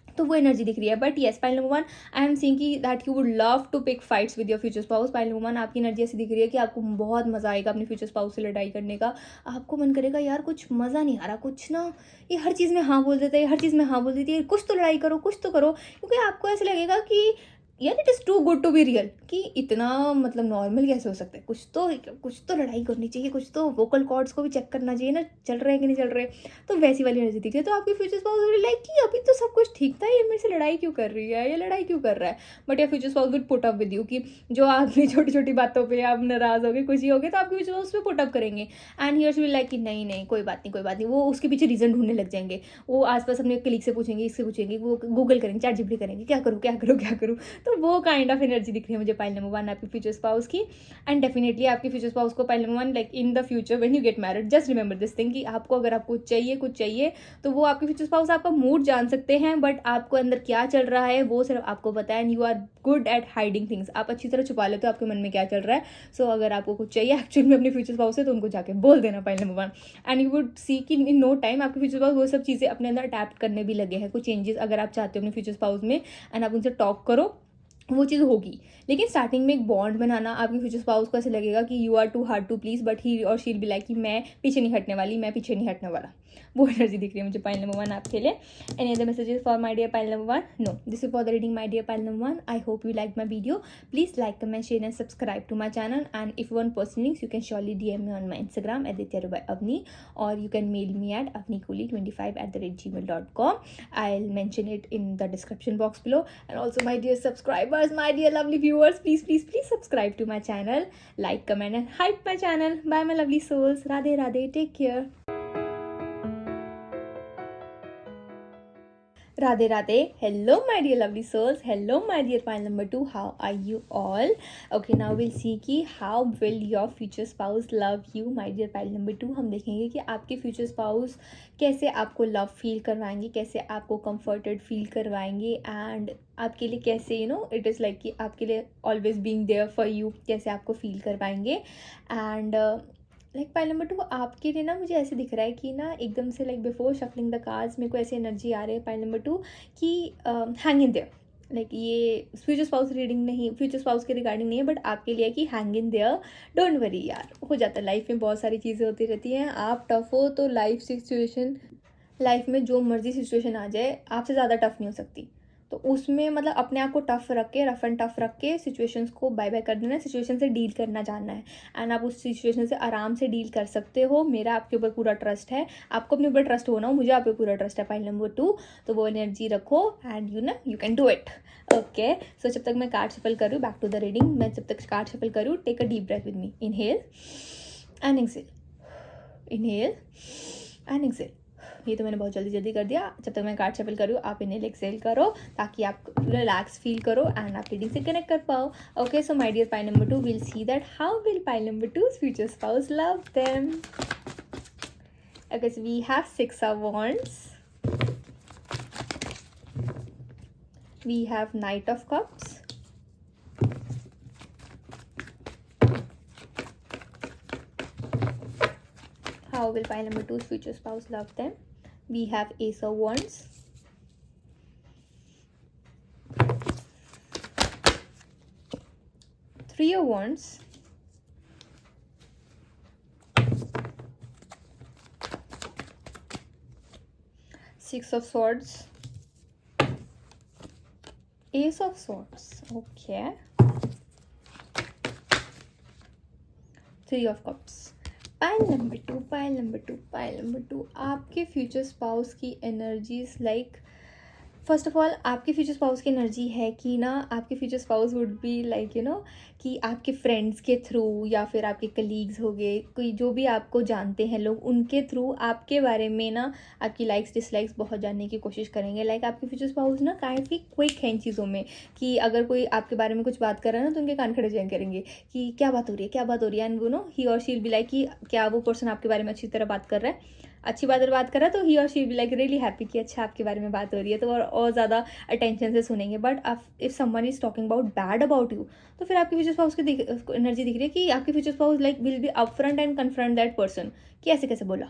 तो वो एनर्जी दिख रही है। But yes, pile number 1 I am seeing कि that you would love to pick fights with your future spouse. Pile number 1 आपकी एनर्जी ऐसी दिख रही है कि आपको बहुत मज़ा आएगा अपने फ्यूचर स्पाउस से लड़ाई करने का। आपको मन करेगा यार कुछ मज़ा नहीं आ रहा, कुछ ना ये हर चीज़ में हाँ बोल देते हैं, हर चीज़ में हाँ बोल देती है, कुछ तो लड़ाई करो, कुछ तो करो, क्योंकि आपको ऐसे लगेगा कि यार it is too good to be real, कि इतना मतलब नॉर्मल कैसे हो सकता है, कुछ तो लड़ाई करनी चाहिए, कुछ तो वोकल कॉर्ड्स को भी चेक करना चाहिए ना, चल रहे हैं कि नहीं चल रहे। तो वैसी वाली एनर्जी दिखती है। तो आपकी फ्यूचर स्पाउस विल लाइक कि अभी तो सब कुछ ठीक था, ये मेरे से लड़ाई क्यों कर रही है, ये लड़ाई क्यों कर रहा है। बट या future spouse will put up with you, कि जो आदमी छोटी छोटी बातों पर आप नाराज हो गए, खुशी हो गए, तो आपके फ्यूचर स्पाउस पे पुट अप करेंगे। एंड हियर विल लाइक कि नहीं नहीं कोई बात नहीं कोई बात नहीं, वो उसके पीछे रीजन ढूंढने लग जाएंगे। वो आसपास अपने कलीग से पूछेंगे, इससे पूछेंगे, वो गूगल करेंगे, चैट जीपीटी करेंगे, क्या करूँ क्या करूँ क्या करूँ। तो वो काइंड ऑफ एनर्जी दिख रही है मुझे पाइल नंबर 1 आपकी फ्यूचर स्पाउस की। एंड डेफिनेटली आपकी फ्यूचर स्पाउस को pile number 1 like in the future when you get married, just remember this thing कि आपको अगर आपको चाहिए कुछ चाहिए, तो वो आपके फ्यूचर स्पाउस आपका मूड जान सकते हैं, बट आपको अंदर क्या चल रहा है वो सिर्फ आपको पता है। And you are good at hiding things, आप अच्छी तरह छुपा लेते हो आपके मन में क्या चल रहा है। सो अगर आपको कुछ चाहिए एक्चुअली में अपने फ्यूचर स्पाउस से, तो उनको जाके बोल देना pile number 1। And you would see कि इन नो टाइम आपके फ्यूचर स्पाउस वो सब चीज़ें अपने अंदर अडैप्ट करने भी लगे हैं, कुछ चेंजेस अगर आप चाहते हो अपने फ्यूचर स्पाउस में, एंड आप उनसे टॉक करो, वो चीज़ होगी। लेकिन स्टार्टिंग में एक बॉन्ड बनाना, आपके फ्यूचर स्पाउस को ऐसे लगेगा कि you are too hard to please, but he or she'll be like कि मैं पीछे नहीं हटने वाली, मैं पीछे नहीं हटने वाला। वो एनर्जी दिख रही है मुझे पाइल नंबर 1 आपके लिए। Any other messages for my dear pile number 1? No, this is for the reading my dear pile number 1। I hope you like my video. Please like comment share and subscribe to my channel. And if one person links, you can surely DM me on my Instagram @aditya_avni, or you can mail me at avnikuli25@gmail.com. I'll mention it in the description box below. And also my dear subscribers, my dear lovely viewers, please subscribe to my channel, like, comment and hype my channel. Bye my lovely souls. Radhe Radhe. Take care. Radhe Radhe. Hello my dear lovely souls. Hello my dear pile number 2. How are you all? Okay, now we'll see कि how will your future spouse love you, my dear pile number 2. हम देखेंगे कि आपके future spouse कैसे आपको लव फील करवाएंगे, कैसे आपको कंफर्टेड फील करवाएंगे, एंड आपके लिए कैसे इट इज़ लाइक कि आपके लिए always being there for you, कैसे आपको फील करवाएंगे। एंड लाइक पाइल नंबर 2 आपके लिए ना मुझे ऐसे दिख रहा है कि ना एकदम से like before shuffling the cards मेरे को ऐसी एनर्जी आ रही है पाइल नंबर 2 कि हैंग इन देयर। लाइक ये फ्यूचर स्पाउस रीडिंग नहीं, फ्यूचर स्पाउस के रिगार्डिंग नहीं है, बट आपके लिए कि hang in their, don't worry यार, हो जाता है लाइफ में, बहुत सारी चीज़ें होती रहती हैं। आप टफ हो तो लाइफ में जो मर्जी सिचुएशन आ जाए, आपसे ज़्यादा टफ नहीं हो सकती। तो उसमें मतलब अपने आप को टफ रख के, रफ एंड टफ रख के सिचुएशंस को बाय बाय कर देना है, सिचुएशन से डील करना जानना है। एंड आप उस सिचुएशन से आराम से डील कर सकते हो। मेरा आपके ऊपर पूरा ट्रस्ट है, आपको अपने ऊपर ट्रस्ट होना हो, मुझे आप पे पूरा ट्रस्ट है पाइल नंबर 2। तो वो एनर्जी रखो and you can do it. Okay, so जब तक मैं कार्ड शफल करूँ, बैक टू द रीडिंग, मैं जब तक कार्ड शफल करूँ, take a deep breath with me. Inhale and exhale, inhale and exhale. ये तो मैंने बहुत जल्दी कर दिया। जब तक मैं कार्ड शफल करूँ, आप इन्हेल एक्सेल करो ताकि आप रिलैक्स फील करो एंड आप रीडिंग से कनेक्ट कर पाओ। Okay, so my dear pile number 2, will see that how will pile number 2's future spouse love them. Okay, so we have 6 of wands, we have Knight of Cups, how will pile number 2's future spouse love them. We have Ace of Wands, Three of Wands, Six of Swords, Ace of Swords. Okay, Three of Cups. Pile number 2 आपके फ्यूचर स्पाउस की energies like, first of all आपके फ्यूचर स्पाउस की एनर्जी है कि ना आपके future spouse would be like कि आपके फ्रेंड्स के थ्रू या फिर आपके कलीग्स हो गए, कोई जो भी आपको जानते हैं लोग, उनके थ्रू आपके बारे में ना आपकी लाइक्स डिसलाइक्स बहुत जानने की कोशिश करेंगे। लाइक आपके फ्यूचर स्पाउस ना काफ़ी क्विक है इन चीज़ों में, कि अगर कोई आपके बारे में कुछ बात कर रहा है ना, तो उनके कान खड़े जाए करेंगे कि क्या बात हो रही है, एंड वो ही और शी विल बी लाइक कि क्या वो पर्सन आपके बारे में अच्छी तरह बात कर रहा है, अच्छी बात कर रहा है, तो ही और she be like really happy कि अच्छा आपके बारे में बात हो रही है, तो और ज़्यादा अटेंशन से सुनेंगे। But if someone is talking about bad about you, तो फिर आपके फ्यूचर स्पाउस की एनर्जी दिख रही है कि आपके future spouse like will be upfront and confront that person कि ऐसे कैसे बोला,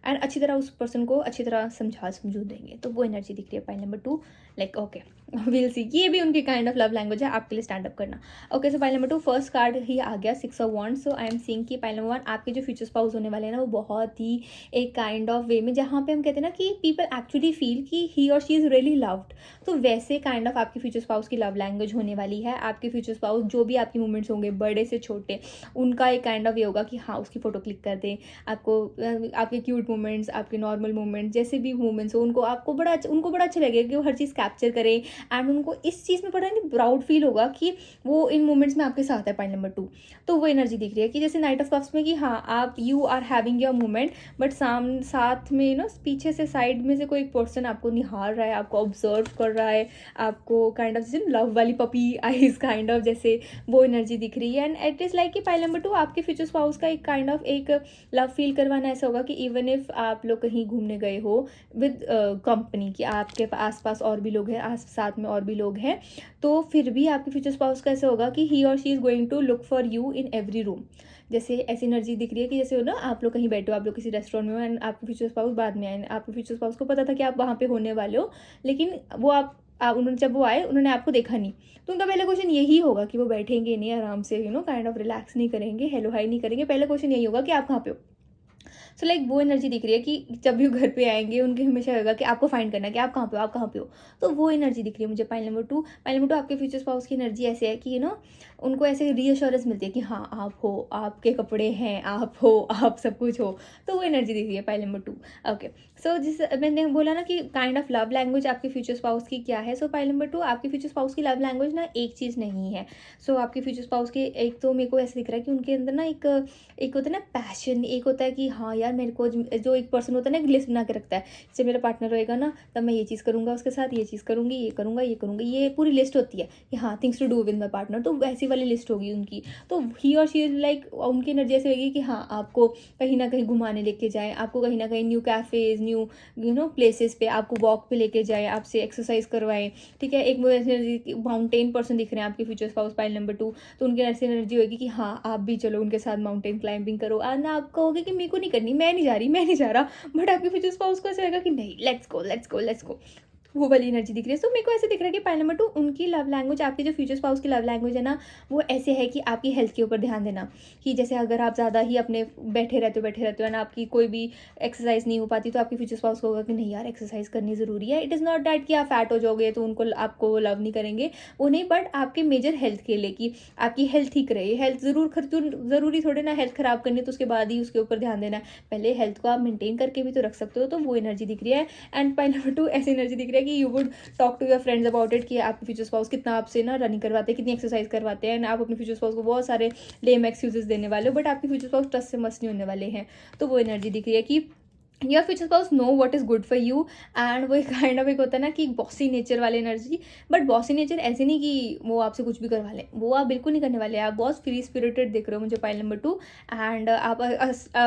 एंड अच्छी तरह उस पर्सन को अच्छी तरह समझू देंगे। तो वो एनर्जी दिख रही है pile number 2। Like okay, will सी, ये भी उनकी काइंड ऑफ लव लैंग्वेज है आपके लिए स्टैंड अप करना। Okay, so pile number 2 first card ही आ गया 6 of wands. So I am seeing कि पाइल नंबर 1 आपके जो फ्यूचर स्पाउस होने वाले हैं ना, वो बहुत ही एक काइंड ऑफ वे में, जहाँ पे हम कहते हैं ना कि पीपल एक्चुअली फील कि ही और शी इज़ रियली लव्ड, तो वैसे काइंड ऑफ आपके फ्यूचर स्पाउस की लव लैंग्वेज होने वाली है। आपके फ्यूचर स्पाउस जो भी आपके मूवमेंट्स होंगे, बड़े से छोटे, उनका एक काइंड ऑफ ये होगा कि हाँ उसकी फ़ोटो क्लिक कर दें, आपको आपके क्यूट मोमेंट्स, आपके नॉर्मल मोमेंट्स, जैसे भी मोमेंट्स हो, उनको उनको बड़ा अच्छा लगेगा कि वो हर चीज़ कैप्चर करें। एंड उनको इस चीज़ में पता नहीं प्राउड फील होगा कि वो इन मोमेंट्स में आपके साथ है। पॉइंट नंबर 2, तो वो एनर्जी दिख रही है कि जैसे नाइट ऑफ कप्स में कि हाँ आप you are having your moment, but साथ में ना पीछे से साइड में से कोई एक पर्सन आपको निहार रहा है, आपको ऑब्जर्व कर रहा है, आपको काइंड ऑफ जैसे लव वाली पपी आईज काइंड ऑफ, जैसे वो एनर्जी दिख रही है। एंड इट इज़ लाइक कि पाइल नंबर 2 आपके फ्यूचर स्पाउस का एक काइंड ऑफ एक लव फील करवाना ऐसा होगा कि इवन इफ आप लोग कहीं घूमने गए हो विद कंपनी, कि आपके आसपास और भी लोग हैं, साथ में और भी लोग हैं, तो फिर भी आपके फ्यूचर स्पाउस का ऐसा होगा कि ही और she is going to look for you in every room. जैसे ऐसी एनर्जी दिख रही है कि जैसे हो ना, आप लोग कहीं बैठे हो, आप लोग किसी रेस्टोरेंट में हो, एंड आपके फ्यूचर स्पाउस बाद में आए, आपके फ्यूचर स्पाउस को पता था कि आप वहाँ पे होने वाले हो, लेकिन वो उन्होंने जब वो आए उन्होंने आपको देखा नहीं, तो उनका पहला क्वेश्चन यही होगा कि वो बैठेंगे नहीं आराम से, काइंड ऑफ रिलैक्स नहीं करेंगे, हेलो हाई नहीं करेंगे, पहला क्वेश्चन यही होगा कि आप कहाँ पे हो। सो लाइक वो एनर्जी दिख रही है कि जब भी घर पे आएंगे उनके हमेशा होगा कि आपको फाइंड करना है कि आप कहाँ पे हो, आप कहाँ पे हो। तो वो एनर्जी दिख रही है मुझे पाइल नंबर 2। पाइल नंबर 2 आपके फ्यूचर स्पाउस की एनर्जी ऐसे है कि उनको ऐसे रीअश्योरेंस मिलती है कि हाँ आप हो, आपके कपड़े हैं, आप हो, आप सब कुछ हो। तो वो एनर्जी दिख रही है पाइल नंबर 2। ओके, सो जिस मैंने बोला ना कि काइंड ऑफ लव लैंग्वेज आपके फ्यूचर स्पाउस की क्या है। सो पाइल नंबर 2 आपके फ्यूचर स्पाउस की लव लैंग्वेज ना एक चीज़ नहीं है। सो आपके फ्यूचर स्पाउस के एक तो मेरे को ऐसे दिख रहा है कि उनके अंदर ना एक होता है ना पैशन, एक होता है कि हाँ यार मेरे को जो एक पर्सन होता है ना, एक लिस्ट बना के रखता है, जब मेरा पार्टनर रहेगा ना तब मैं ये चीज़ करूँगा उसके साथ, ये चीज़ करूँगी, ये करूँगा, ये करूँगी, ये पूरी लिस्ट होती है कि हाँ things to do with my partner. तो वैसी वाली लिस्ट होगी उनकी। तो ही और शी इज़ लाइक, उनकी एनर्जी ऐसी होगी कि हाँ आपको कहीं ना कहीं घुमाने लेके जाए, आपको कहीं ना कहीं न्यू कैफ़ेज़, न्यू प्लेसेस पे आपको वॉक पे लेके जाए, आपसे एक्सरसाइज करवाएं। ठीक है, एक एनर्जी माउंटेन पर्सन दिख रहे हैं आपके फ्यूचर स्पाउस पाइल नंबर 2, तो उनकी ऐसी एनर्जी होगी कि हाँ आप भी चलो उनके साथ माउंटेन क्लाइंबिंग करो। ना आप कहोगे कि मेरे को नहीं करनी, मैं नहीं जा रही, मैं नहीं जा रहा, बट आपके फ्यूचर स्पाउस को ऐसा रहेगा कि नहीं, let's go let's go let's go. वो वाली एनर्जी दिख रही है। सो मेरे को ऐसे दिख रहा है कि पाइल नंबर 2 उनकी लव लैंग्वेज, आपके जो फ्यूचर स्पाउस की लव लैंग्वेज है ना, वो ऐसे है कि आपकी हेल्थ के ऊपर ध्यान देना। कि जैसे अगर आप ज़्यादा ही अपने बैठे रहते हो ना, आपकी कोई भी एक्सरसाइज नहीं हो पाती, तो आपके फ्यूचर स्पाउस को होगा कि नहीं यार एक्सरसाइज करनी ज़रूरी है। इट इज़ नॉट डैट कि आप फैट हो जाओगे तो उनको आपको लव नहीं करेंगे, वो नहीं, बट आपके मेजर हेल्थ के लिए, कि आपकी हेल्थ ठीक रहे। हेल्थ ज़रूरी थोड़े ना हेल्थ ख़राब करनी तो उसके बाद ही उसके ऊपर ध्यान देना है, पहले हेल्थ को आप मेंटेन करके भी तो रख सकते हो। तो वो एनर्जी दिख रही है। एंड पाइल नंबर 2 ऐसी एनर्जी दिख रही है कि you would talk to your friends about it, कि आपके फ्यूचर स्पाउस कितना आपसे ना रनिंग करवाते हैं, कितनी एक्सरसाइज करवाते हैं, एंड आप अपने फ्यूचर स्पाउस को बहुत सारे लेम एक्सक्यूजेस देने वाले हो, बट आपके फ्यूचर स्पाउस ट्रस्ट से मस्त नहीं होने वाले हैं। तो वो एनर्जी दिख रही है कि your future spouse know what is good for you. And वो काइंड ऑफ एक होता है ना कि बॉसी नेचर वाली एनर्जी, बट बॉसी नेचर ऐसे नहीं कि वो आपसे कुछ भी करवा लें, वो आप बिल्कुल नहीं करने वाले। आप बहुत फ्री स्पिरिटेड दिख रहे हो मुझे पाइल नंबर 2। एंड आप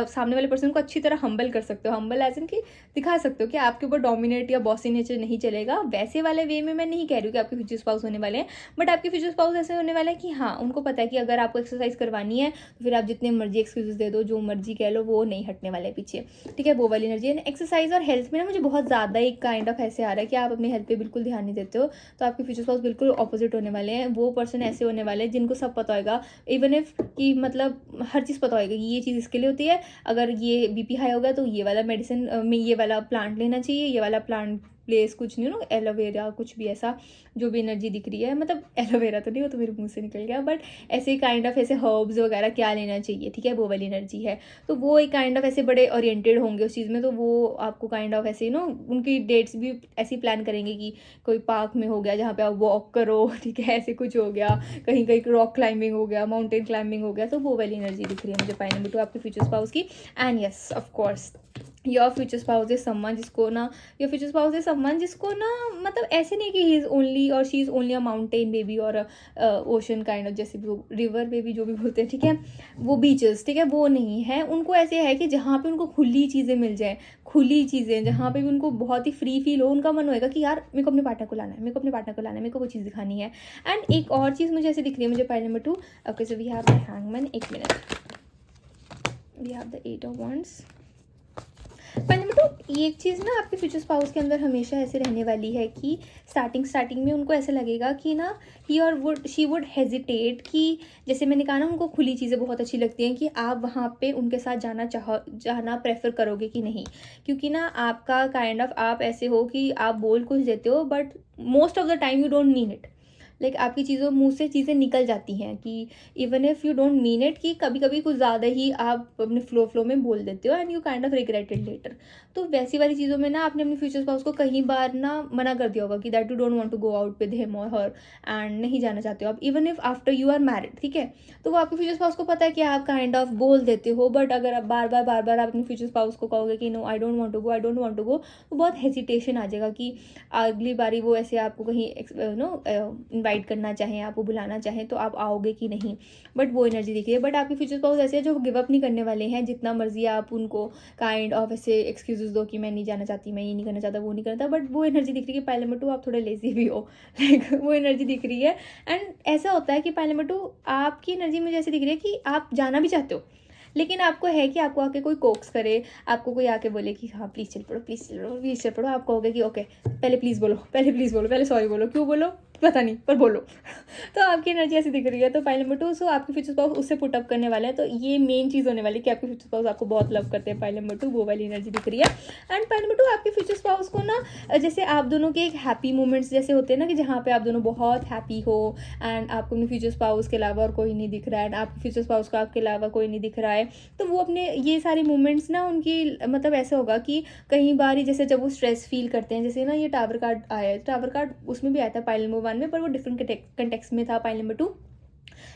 सामने वाले पर्सन को अच्छी तरह हम्बल कर सकते हो, हम्बल एज इन कि दिखा सकते हो कि आपके ऊपर डोमिनेट या बॉसी नेचर नहीं चलेगा। वैसे वाले वे में मैं नहीं कह रही हूँ कि आपके फ्यूचर स्पाउस होने वाले हैं, बट आपके फ्यूचर स्पाउस ऐसे होने वाले हैं कि हाँ उनको पता है कि अगर आपको एक्सरसाइज करवानी है तो फिर आप जितने मर्जी एक्सक्यूजेस दे दो, जो मर्जी कह लो, वो नहीं हटने वाले पीछे। ठीक है, वो वाली एनर्जी। एक्सरसाइज और हेल्थ में ना मुझे बहुत ज़्यादा एक काइंड ऑफ ऐसे आ रहा है कि आप अपनी हेल्थ पे बिल्कुल ध्यान नहीं देते हो, तो आपके फ्यूचर स्पाउस बिल्कुल ऑपोजिट होने वाले हैं। वो पर्सन ऐसे होने वाले हैं जिनको सब पता होगा, इवन इफ कि मतलब हर चीज़ पता होगा कि ये चीज़ इसके लिए होती है, अगर ये बीपी हाई होगा तो ये वाला मेडिसिन में ये वाला प्लांट लेना चाहिए, ये वाला प्लांट प्लेस कुछ नहीं एलोवेरा कुछ भी ऐसा, जो भी एनर्जी दिख रही है, मतलब एलोवेरा तो नहीं, वो तो मेरे मुंह से निकल गया, बट ऐसे काइंड ऑफ ऐसे हर्ब्स वगैरह क्या लेना चाहिए। ठीक है, वो वाली एनर्जी है। तो वो एक काइंड ऑफ ऐसे बड़े ओरिएंटेड होंगे उस चीज़ में, तो वो आपको काइंड ऑफ ऐसे उनकी डेट्स भी ऐसी प्लान करेंगे कि कोई पार्क में हो गया जहाँ पे आप वॉक करो, ठीक है, ऐसे कुछ हो गया, कहीं कहीं रॉक क्लाइंबिंग हो गया, माउंटेन क्लाइंबिंग हो गया। तो वो वाली एनर्जी दिख रही है मुझे पाइल नंबर 2 आपके फ्यूचर स्पाउस की। And yes of course your future spouse is someone जिसको ना, your future spouse is someone जिसको ना, मतलब ऐसे नहीं कि ही इज़ ओनली और she is only a mountain baby और ओशन काइंड ऑफ, जैसे भी रिवर बेबी जो भी बोलते हैं, ठीक है, वो बीचेस, ठीक है, वो नहीं है। उनको ऐसे है कि जहाँ पे उनको खुली चीज़ें मिल जाए, खुली चीज़ें जहाँ पे भी उनको बहुत ही फ्री फील हो, उनका मन होएगा कि यार मेरे को अपने पार्टनर को लाना है, मेरे को अपने पार्टनर को लाना है, मेरे को वो चीज़ दिखानी है। एंड एक और चीज़ मुझे ऐसे दिख रही है मुझे pile number 2। Okay, so we have the hangman, एक minute, we have the 8 of wands। Pile ये एक चीज़ ना आपके फ्यूचर स्पाउस के अंदर हमेशा ऐसे रहने वाली है कि स्टार्टिंग में उनको ऐसा लगेगा कि ना ही और शी वुड हेजिटेट कि जैसे मैंने कहा ना, उनको खुली चीज़ें बहुत अच्छी लगती हैं कि आप वहाँ पे उनके साथ जाना प्रेफर करोगे कि नहीं, क्योंकि ना आपका काइंड ऑफ आप ऐसे हो कि आप बोल कुछ देते हो but most of the time you don't mean it. Like आपकी चीज़ों मुँह से चीज़ें निकल जाती हैं कि even if you don't mean it, कि कभी कभी कुछ ज़्यादा ही आप अपने फ्लो में बोल देते हो and you kind of regret it later. तो वैसी वाली चीज़ों में ना आपने अपने फ्यूचर स्पाउस को कई बार ना मना कर दिया होगा कि that you don't want to go out with him or her, and नहीं जाना चाहते हो आप even if after you are married, ठीक है। तो वो आपके फ्यूचर स्पाउस को पता है कि आप काइंड ऑफ बोल देते हो, बट अगर आप बार बार आप अपने फ्यूचर स्पाउस को कहोगे कि no I don't want to go, I don't want to go, तो बहुत हेजिटेशन आ जाएगा कि अगली बारी वो ऐसे आपको कहीं इनवाइट करना चाहें, आपको बुलाना चाहें, तो आप आओगे कि नहीं। बट वो एनर्जी दिख रही है। बट आपके फ्यूचर स्पाउस ऐसे है जो गिव अप नहीं करने वाले हैं, जितना मर्जी आप उनको काइंड ऑफ ऐसे एक्सक्यूजेस दो कि मैं नहीं जाना चाहती, मैं ये नहीं करना चाहता, वो नहीं करता, बट वो एनर्जी दिख रही है कि पहले मटू आप थोड़े लेजी भी हो। लाइक वो एनर्जी दिख रही है। एंड ऐसा होता है कि पहले मटू आपकी एनर्जी मुझे ऐसी दिख रही है कि आप जाना भी चाहते हो, लेकिन आपको है कि आपको आके कोई कोक्स करे, आपको कोई आके बोले कि हाँ प्लीज़ चल पड़ो, प्लीज़ चल पड़ो, प्लीज़ चल पड़ो, आप कहोगे कि ओके पहले प्लीज़ बोलो, पहले प्लीज़ बोलो, पहले सॉरी बोलो, क्यों बोलो पता नहीं पर बोलो। तो आपकी एनर्जी ऐसी दिख रही है। तो पाइल नंबर 2, सो आपके फ्यूचर स्पाउस उससे पुटअप करने वाला है। तो ये मेन चीज़ होने वाली है कि आपके फ्यूचर स्पाउस आपको बहुत लव करते हैं। पाइल नंबर 2 वो वाली एनर्जी दिख रही है। एंड पाइल नंबर 2 आपके फ्यूचर स्पाउस को ना जैसे आप दोनों के एक हैप्पी मोमेंट्स जैसे होते हैं ना, कि जहाँ पे आप दोनों बहुत हैप्पी हो एंड आपको अपने फ्यूचर स्पाउस के अलावा और कोई नहीं दिख रहा है, एंड आपके फ्यूचर स्पाउस को आपके अलावा कोई नहीं दिख रहा है, तो वो अपने ये सारे मोमेंट्स ना उनकी मतलब ऐसा होगा कि कई बार ही जैसे जब वो स्ट्रेस फील करते हैं, जैसे ना ये टावर कार्ड आया है, टावर कार्ड उसमें भी आया था पाइल नंबर 1 में, पर वो डिफरेंट कंटेक्स्ट में था पाइल नंबर 2।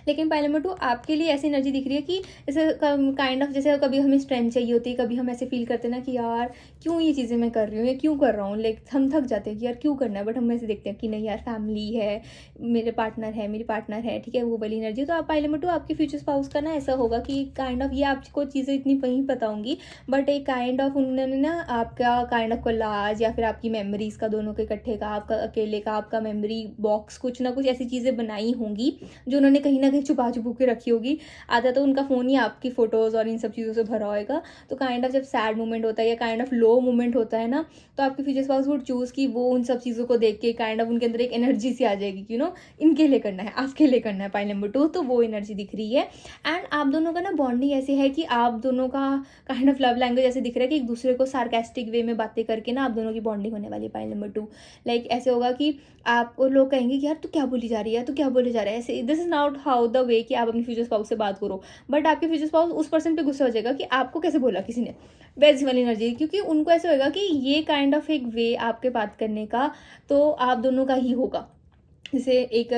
लेकिन पाइल नंबर 2 आपके लिए ऐसी एनर्जी दिख रही है कि जैसे काइंड ऑफ जैसे कभी हमें स्ट्रेंथ चाहिए होती है, कभी हम ऐसे फील करते हैं ना कि यार क्यों ये चीज़ें मैं कर रही हूँ या क्यों कर रहा हूँ, लाइक हम थक जाते हैं कि यार क्यों करना है, बट हम ऐसे देखते हैं कि नहीं यार फैमिली है, मेरे पार्टनर है, मेरी पार्टनर है, ठीक है, वो वाली एनर्जी। तो आप पाइल नंबर 2 आपके फ्यूचर स्पाउस का ना ऐसा होगा कि काइंड ऑफ ये आपको चीज़ें इतनी नहीं पता होंगी, बट एक काइंड ऑफ उन्होंने ना आपका काइंड ऑफ कोलाज या फिर आपकी मेमोरीज का, दोनों के इकट्ठे का, आपका अकेले का, आपका मेमोरी बॉक्स, कुछ ना कुछ ऐसी चीज़ें बनाई होंगी जो उन्होंने कहीं ना कहीं छुपा के रखी होगी। आधा तो उनका फ़ोन ही आपकी फ़ोटोज़ और इन सब चीज़ों से भरा होएगा। तो काइंड ऑफ जब सैड मोमेंट होता है या काइंड ऑफ लो मोमेंट होता है ना, तो आपके फ्यूचर स्पाउस वुड चूज़ कि वो उन सब चीज़ों को देख के काइंड ऑफ उनके अंदर एक एनर्जी सी आ जाएगी कि इनके लिए करना है, आपके लिए करना है पाइल नंबर 2। तो वो एनर्जी दिख रही है। एंड आप दोनों का ना बॉन्डिंग ऐसे है कि आप दोनों का काइंड ऑफ लव लैंग्वेज ऐसे दिख रहा है कि एक दूसरे को सार्केस्टिक वे में बातें करके ना आप दोनों की बॉन्डिंग होने वाली है पाइल नंबर 2। लाइक ऐसे होगा कि आपको लोग कहेंगे कि यार तू क्या बोली जा रही है, तू क्या बोले जा रहा है, ऐसे this is not how the way कि आप अपने फ्यूचर स्पाउस से बात करो। बट आपके फ्यूचर स्पाउस उस पर्सन पे गुस्सा हो जाएगा कि आपको कैसे बोला किसी ने, वैसी वाली एनर्जी, क्योंकि उनको ऐसा होगा कि ये काइंड ऑफ एक वे आपके बात करने का तो आप दोनों का ही होगा। जैसे एक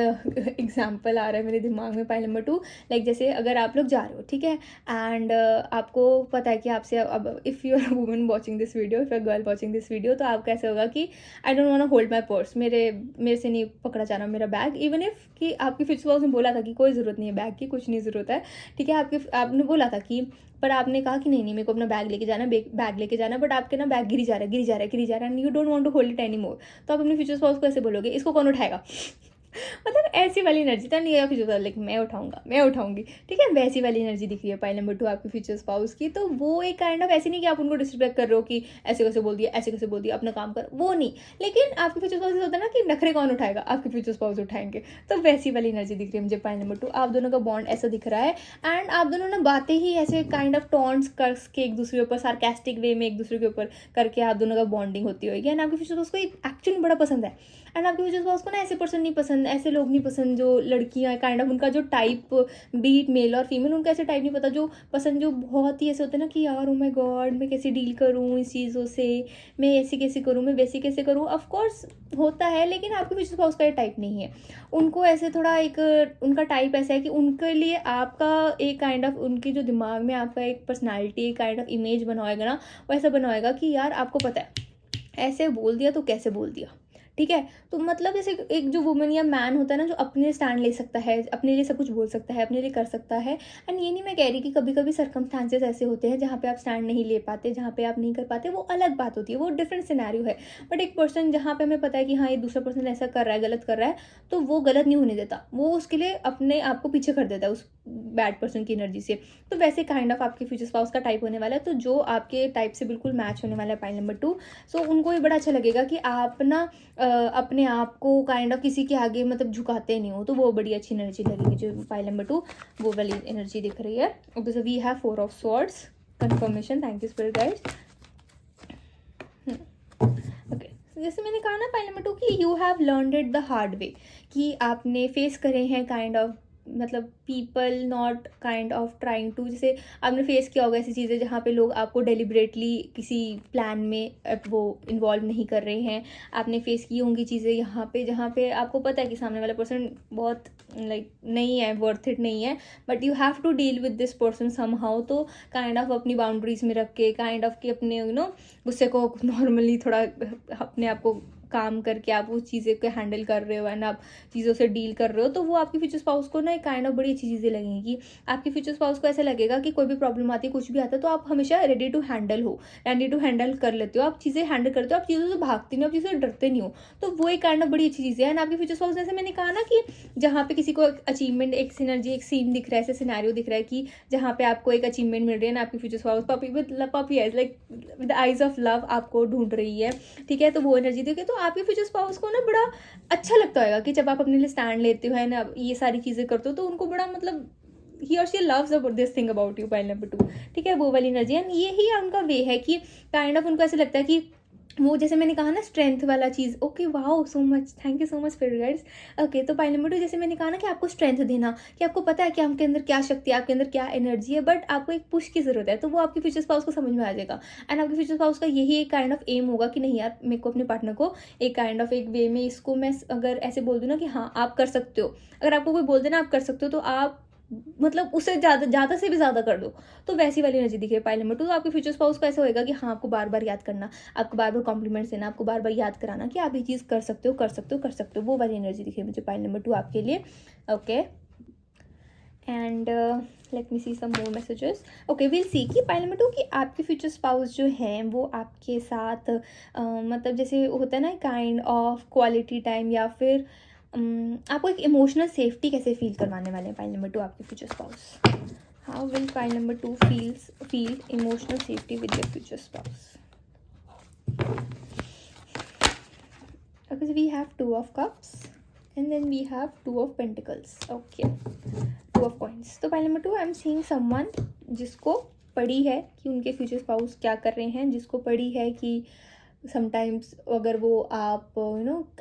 एग्जाम्पल आ रहा है मेरे दिमाग में पाइल नंबर 2, लाइक जैसे अगर आप लोग जा रहे हो, ठीक है, एंड आपको पता है कि आपसे अब if you are a woman watching this video, if you are girl watching this video, तो आपका ऐसे होगा कि I don't want to hold my purse, मेरे से नहीं पकड़ा जाना मेरा बैग, इवन इफ कि आपके फ्यूचर स्पाउस ने बोला था कि कोई ज़रूरत नहीं है बैग की, कुछ नहीं ज़रूरत है, ठीक है, आपने बोला था कि, पर आपने कहा कि नहीं मेरे को अपना बैग लेके जाना, बैग लेके जाना, बट आपके ना बैग गिरी जा रहा है and you don't want to hold it any more. तो आप अपने फ्यूचर स्पाउस को ऐसे बोलोगे, इसको कौन उठाएगा? मतलब ऐसी वाली एनर्जी तो नहीं है फ्यूचर, लाइक मैं उठाऊंगी, ठीक है, वैसी वाली एनर्जी दिख रही है पाइल नंबर 2 आपके फ्यूचर स्पाउस की। तो वो एक काइंड ऑफ ऐसे नहीं कि आप उनको डिसरिस्पेक्ट कर रहे हो कि ऐसे कैसे बोल दिया अपना काम कर, वो नहीं, लेकिन आपके फ्यूचर स्पाउस होता है ना कि नखरे कौन उठाएगा, आपके फ्यूचर स्पाउस उठाएंगे। तो वैसी वाली एनर्जी दिख रही है मुझे पाइल नंबर 2। आप दोनों का बॉन्ड ऐसा दिख रहा है एंड आप दोनों ना बातें ही ऐसे काइंड ऑफ टॉन्ट्स करके एक दूसरे के ऊपर सार्केस्टिक वे में एक दूसरे के ऊपर करके आप दोनों का बॉन्डिंग होती होगी। एंड आपके फ्यूचर स्पाउस को एक्चुअली बड़ा पसंद है। एंड आपके फ्यूचर स्पाउस को ना ऐसे पर्सन नहीं पसंद, ऐसे लोग नहीं पसंद जो लड़कियां काइंड ऑफ उनका जो टाइप, बीट मेल और फीमेल, उनका ऐसे टाइप नहीं पता, जो पसंद जो बहुत ही ऐसे होते हैं ना कि यार ओ माय गॉड मैं कैसे डील करूँ इस चीज़ों से, मैं ऐसे कैसे करूँ, मैं वैसे कैसे करूँ। ऑफकोर्स होता है, लेकिन आपके फ्यूचर स्पाउस का ये टाइप नहीं है। उनको ऐसे थोड़ा एक उनका टाइप ऐसा है कि उनके लिए आपका एक काइंड ऑफ उनके जो दिमाग में आपका एक पर्सनैलिटी काइंड ऑफ इमेज बना होएगा ना, वो ऐसा बना होएगा कि यार आपको पता है ऐसे बोल दिया तो कैसे बोल दिया, ठीक है। तो मतलब जैसे एक जो वुमन या मैन होता है ना, जो अपने लिए स्टैंड ले सकता है, अपने लिए सब कुछ बोल सकता है, अपने लिए कर सकता है। एंड ये नहीं मैं कह रही कि कभी कभी सर्कमस्टांसेस ऐसे होते हैं जहाँ पे आप स्टैंड नहीं ले पाते, जहाँ पे आप नहीं कर पाते, वो अलग बात होती है, वो डिफरेंट सिनेरियो है। बट एक पर्सन जहाँ पे हमें पता है कि हाँ ये दूसरा पर्सन ऐसा कर रहा है, गलत कर रहा है, तो वो गलत नहीं होने देता, वो उसके लिए अपने आप को पीछे कर देता है उस बैड पर्सन की एनर्जी से। तो वैसे काइंड ऑफ आपके फ्यूचर स्पाउस का टाइप होने वाला है, तो जो आपके टाइप से बिल्कुल मैच होने वाला है पाइल नंबर 2। सो उनको ये बड़ा अच्छा लगेगा कि आप ना अपने आप को काइंड ऑफ किसी के आगे मतलब झुकाते नहीं हो, तो वो बड़ी अच्छी एनर्जी लगेगी जो पाइल नंबर 2 वो वाली एनर्जी दिख रही है। Okay, so we have 4 of swords confirmation. Thank you spirit guides. Okay, जैसे मैंने कहा ना पाइल नंबर 2 कि you have learned it the hard way, कि आपने फेस करे हैं काइंड ऑफ मतलब people not kind of trying to, जैसे आपने फेस किया होगा ऐसी चीज़ें जहाँ पे लोग आपको डेलिबरेटली किसी प्लान में वो इन्वॉल्व नहीं कर रहे हैं। आपने फेस की होंगी चीज़ें यहाँ पे जहाँ पे आपको पता है कि सामने वाला पर्सन बहुत लाइक नहीं है, वर्थ इट नहीं है, but you have to deal with this person somehow. तो काइंड ऑफ अपनी बाउंड्रीज में रख के काइंड ऑफ कि अपने गुस्से को नॉर्मली थोड़ा अपने आप को काम करके आप उस चीज़ें को हैंडल कर रहे हो एंड आप चीज़ों से डील कर रहे हो, तो वो आपके फ्यूचर स्पाउस को ना एक काइंड ऑफ बड़ी अच्छी चीज़ें लगेंगी। आपके फ्यूचर स्पाउस को ऐसा लगेगा कि कोई भी प्रॉब्लम आती है, कुछ भी आता है, तो आप हमेशा रेडी टू हैंडल हो, रेडी टू हैंडल कर लेते हो, आप चीज़ें हैंडल करते हो, आप चीज़ों से भागते नहीं हो, आप चीज़ों से डरते नहीं हो। तो वो एक काइंड ऑफ बड़ी अच्छी चीज़ है। एंड आपके फ्यूचर स्पाउस, जैसे मैंने कहा ना कि जहाँ पे किसी को अचीवमेंट, एक सिनर्जी, एक सीन दिख रहा है, ऐसे सिनेरियो दिख रहा है कि जहाँ पे आपको एक अचीवमेंट मिल रही है ना, आपकी future spouse puppy eyes like with eyes of love आपको ढूंढ रही है, ठीक है। तो वो एनर्जी देखिए, तो आपके फ्यूचर स्पाउस को ना बड़ा अच्छा लगता होगा कि जब आप अपने लिए स्टैंड लेते हो है ना, ये सारी चीज़ें करते हो, तो उनको बड़ा मतलब ही और she loves this thing about you pile number 2, ठीक है। वो वाली एनर्जी एंड ये ही उनका वे है कि काइंड ऑफ उनको ऐसा लगता है कि वो जैसे मैंने कहा ना स्ट्रेंथ वाला चीज़। Okay, wow, so much, thank you so much for guides. Okay, तो पाइल नंबर 2 जैसे मैंने कहा ना कि आपको स्ट्रेंथ देना, कि आपको पता है कि आपके अंदर क्या शक्ति है, आपके अंदर क्या एनर्जी है, बट आपको एक पुश की जरूरत है, तो वो आपके फ्यूचर स्पाउस को समझ में आ जाएगा। एंड आपके फ्यूचर स्पाउस का यही एक काइंड ऑफ एम होगा कि नहीं यार, मेरे को अपने पार्टनर को एक काइंड ऑफ एक वे में इसको मैं अगर ऐसे बोल दूँ ना कि हाँ आप कर सकते हो, अगर आपको कोई बोल देना आप कर सकते हो, तो आप मतलब उससे ज़्यादा से भी ज़्यादा कर दो, तो वैसी वाली एनर्जी दिखे पाइल नंबर 2। तो आपके फ्यूचर स्पाउस को ऐसा होएगा कि हाँ आपको बार बार याद करना, आपको बार बार कॉम्प्लीमेंट्स देना, आपको बार बार याद कराना कि आप ये चीज़ कर सकते हो, कर सकते हो, कर सकते हो। वो वाली एनर्जी दिखे मुझे पाइल नंबर 2 आपके लिए। Okay, and let me see some more messages. Okay, will see कि पाइल नंबर 2 कि आपके फ्यूचर स्पाउस जो हैं वो आपके साथ मतलब जैसे होता है ना काइंड ऑफ क्वालिटी टाइम, या फिर आपको एक इमोशनल सेफ्टी कैसे फील करवाने वाले हैं पाइल नंबर 2 आपके future spouse. How will pile number 2 feel emotional safety with your future spouse. Okay, we have 2 of cups and then we have 2 of pentacles. Okay, 2 of coins. तो pile number 2 I am seeing someone जिसको पड़ी है कि उनके फ्यूचर स्पाउस क्या कर रहे हैं, जिसको पड़ी है कि समटाइम्स अगर वो आप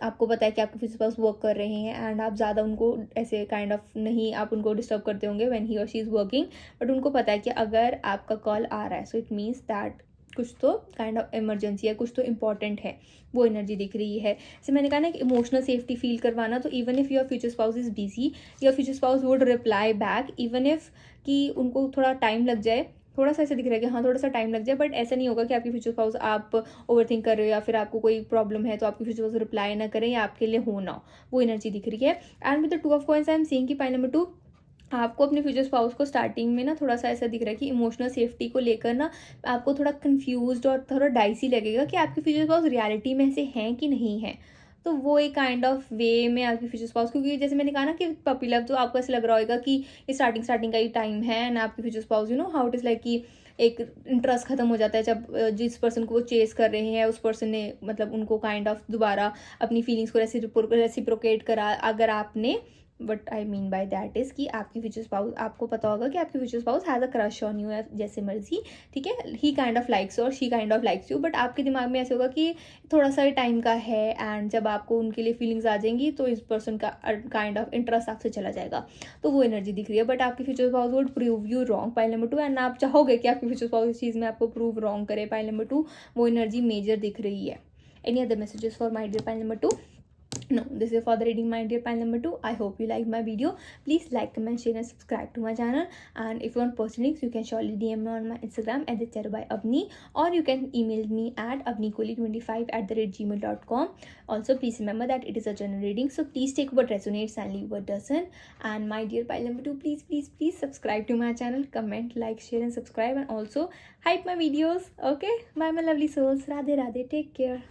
आपको पता है कि आपके फ्यूचर स्पाउस वर्क कर रहे हैं एंड आप ज़्यादा उनको ऐसे काइंड ऑफ नहीं आप उनको डिस्टर्ब करते होंगे व्हेन ही और शी इज़ वर्किंग, बट उनको पता है कि अगर आपका कॉल आ रहा है सो इट मीन्स दैट कुछ तो काइंड ऑफ इमरजेंसी है, कुछ तो इम्पॉर्टेंट है, वो एनर्जी दिख रही है। जैसे मैंने कहा ना कि इमोशनल सेफ्टी फील करवाना, तो even if your future spouse is busy, your future spouse would reply back, even if कि उनको थोड़ा टाइम लग जाए, थोड़ा सा ऐसे दिख रहा है कि हाँ थोड़ा सा टाइम लग जाए, बट ऐसा नहीं होगा कि आपकी फ्यूचर स्पाउस आप ओवर थिंक कर रहे हो या फिर आपको कोई प्रॉब्लम है तो आपकी फ्यूचर स्पाउस रिप्लाई ना करें या आपके लिए हो ना हो, वो एनर्जी दिख रही है। And with the 2 of coins I am seeing कि पाइल नंबर 2 आपको अपने फ्यूचर स्पाउस को स्टार्टिंग में ना थोड़ा सा ऐसा दिख रहा है कि इमोशनल सेफ्टी को लेकर ना आपको थोड़ा कंफ्यूज्ड और थोड़ा डाइसी लगेगा कि आपके फ्यूचर स्पाउस रियलिटी में से हैं कि नहीं है। तो वो एक काइंड ऑफ वे में आपके फ्यूचर स्पाउस, क्योंकि जैसे मैंने कहा ना कि पपी लव, तो आपको ऐसा लग रहा होगा कि ये स्टार्टिंग का ही टाइम है एंड आपके future spouse how it is like कि एक इंटरेस्ट खत्म हो जाता है जब जिस पर्सन को वो चेस कर रहे हैं उस पर्सन ने मतलब उनको काइंड ऑफ दोबारा अपनी फीलिंग्स को रेसिप्रोकेट करा, अगर आपने but I mean by that is कि आपकी फ्यूचर स्पाउस, आपको पता होगा कि आपकी future spouse has a crush on you, जैसे मर्जी, ठीक है, ही काइंड ऑफ लाइक्स और she kind of likes you, but आपके दिमाग में ऐसे होगा कि थोड़ा सा टाइम का है एंड जब आपको उनके लिए फीलिंग्स आ जाएंगी तो इस पर्सन का काइंड ऑफ इंटरेस्ट आपसे चला जाएगा, तो वो एनर्जी दिख रही है। बट आपकी future spouse would prove you wrong pile number 2, and आप चाहोगे कि आपकी फ्यूचर स्पाउस इस चीज़ में आपको प्रूव रॉन्ग करे पाइल नंबर 2, वो एनर्जी मेजर दिख रही है। Any other messages for my dear pile number 2। No, this is for the reading my dear pile number 2. I hope you liked my video. Please like, comment, share and subscribe to my channel. And if you want personal links, you can surely DM me on my Instagram at the Tarot by Avni, or you can email me at avnikoli25@gmail.com. Also, please remember that it is a general reading, so please take what resonates and leave what doesn't. And my dear pile number 2, please subscribe to my channel, comment, like, share and subscribe, and also hype my videos. Okay, bye my lovely souls. Radhe Radhe, take care.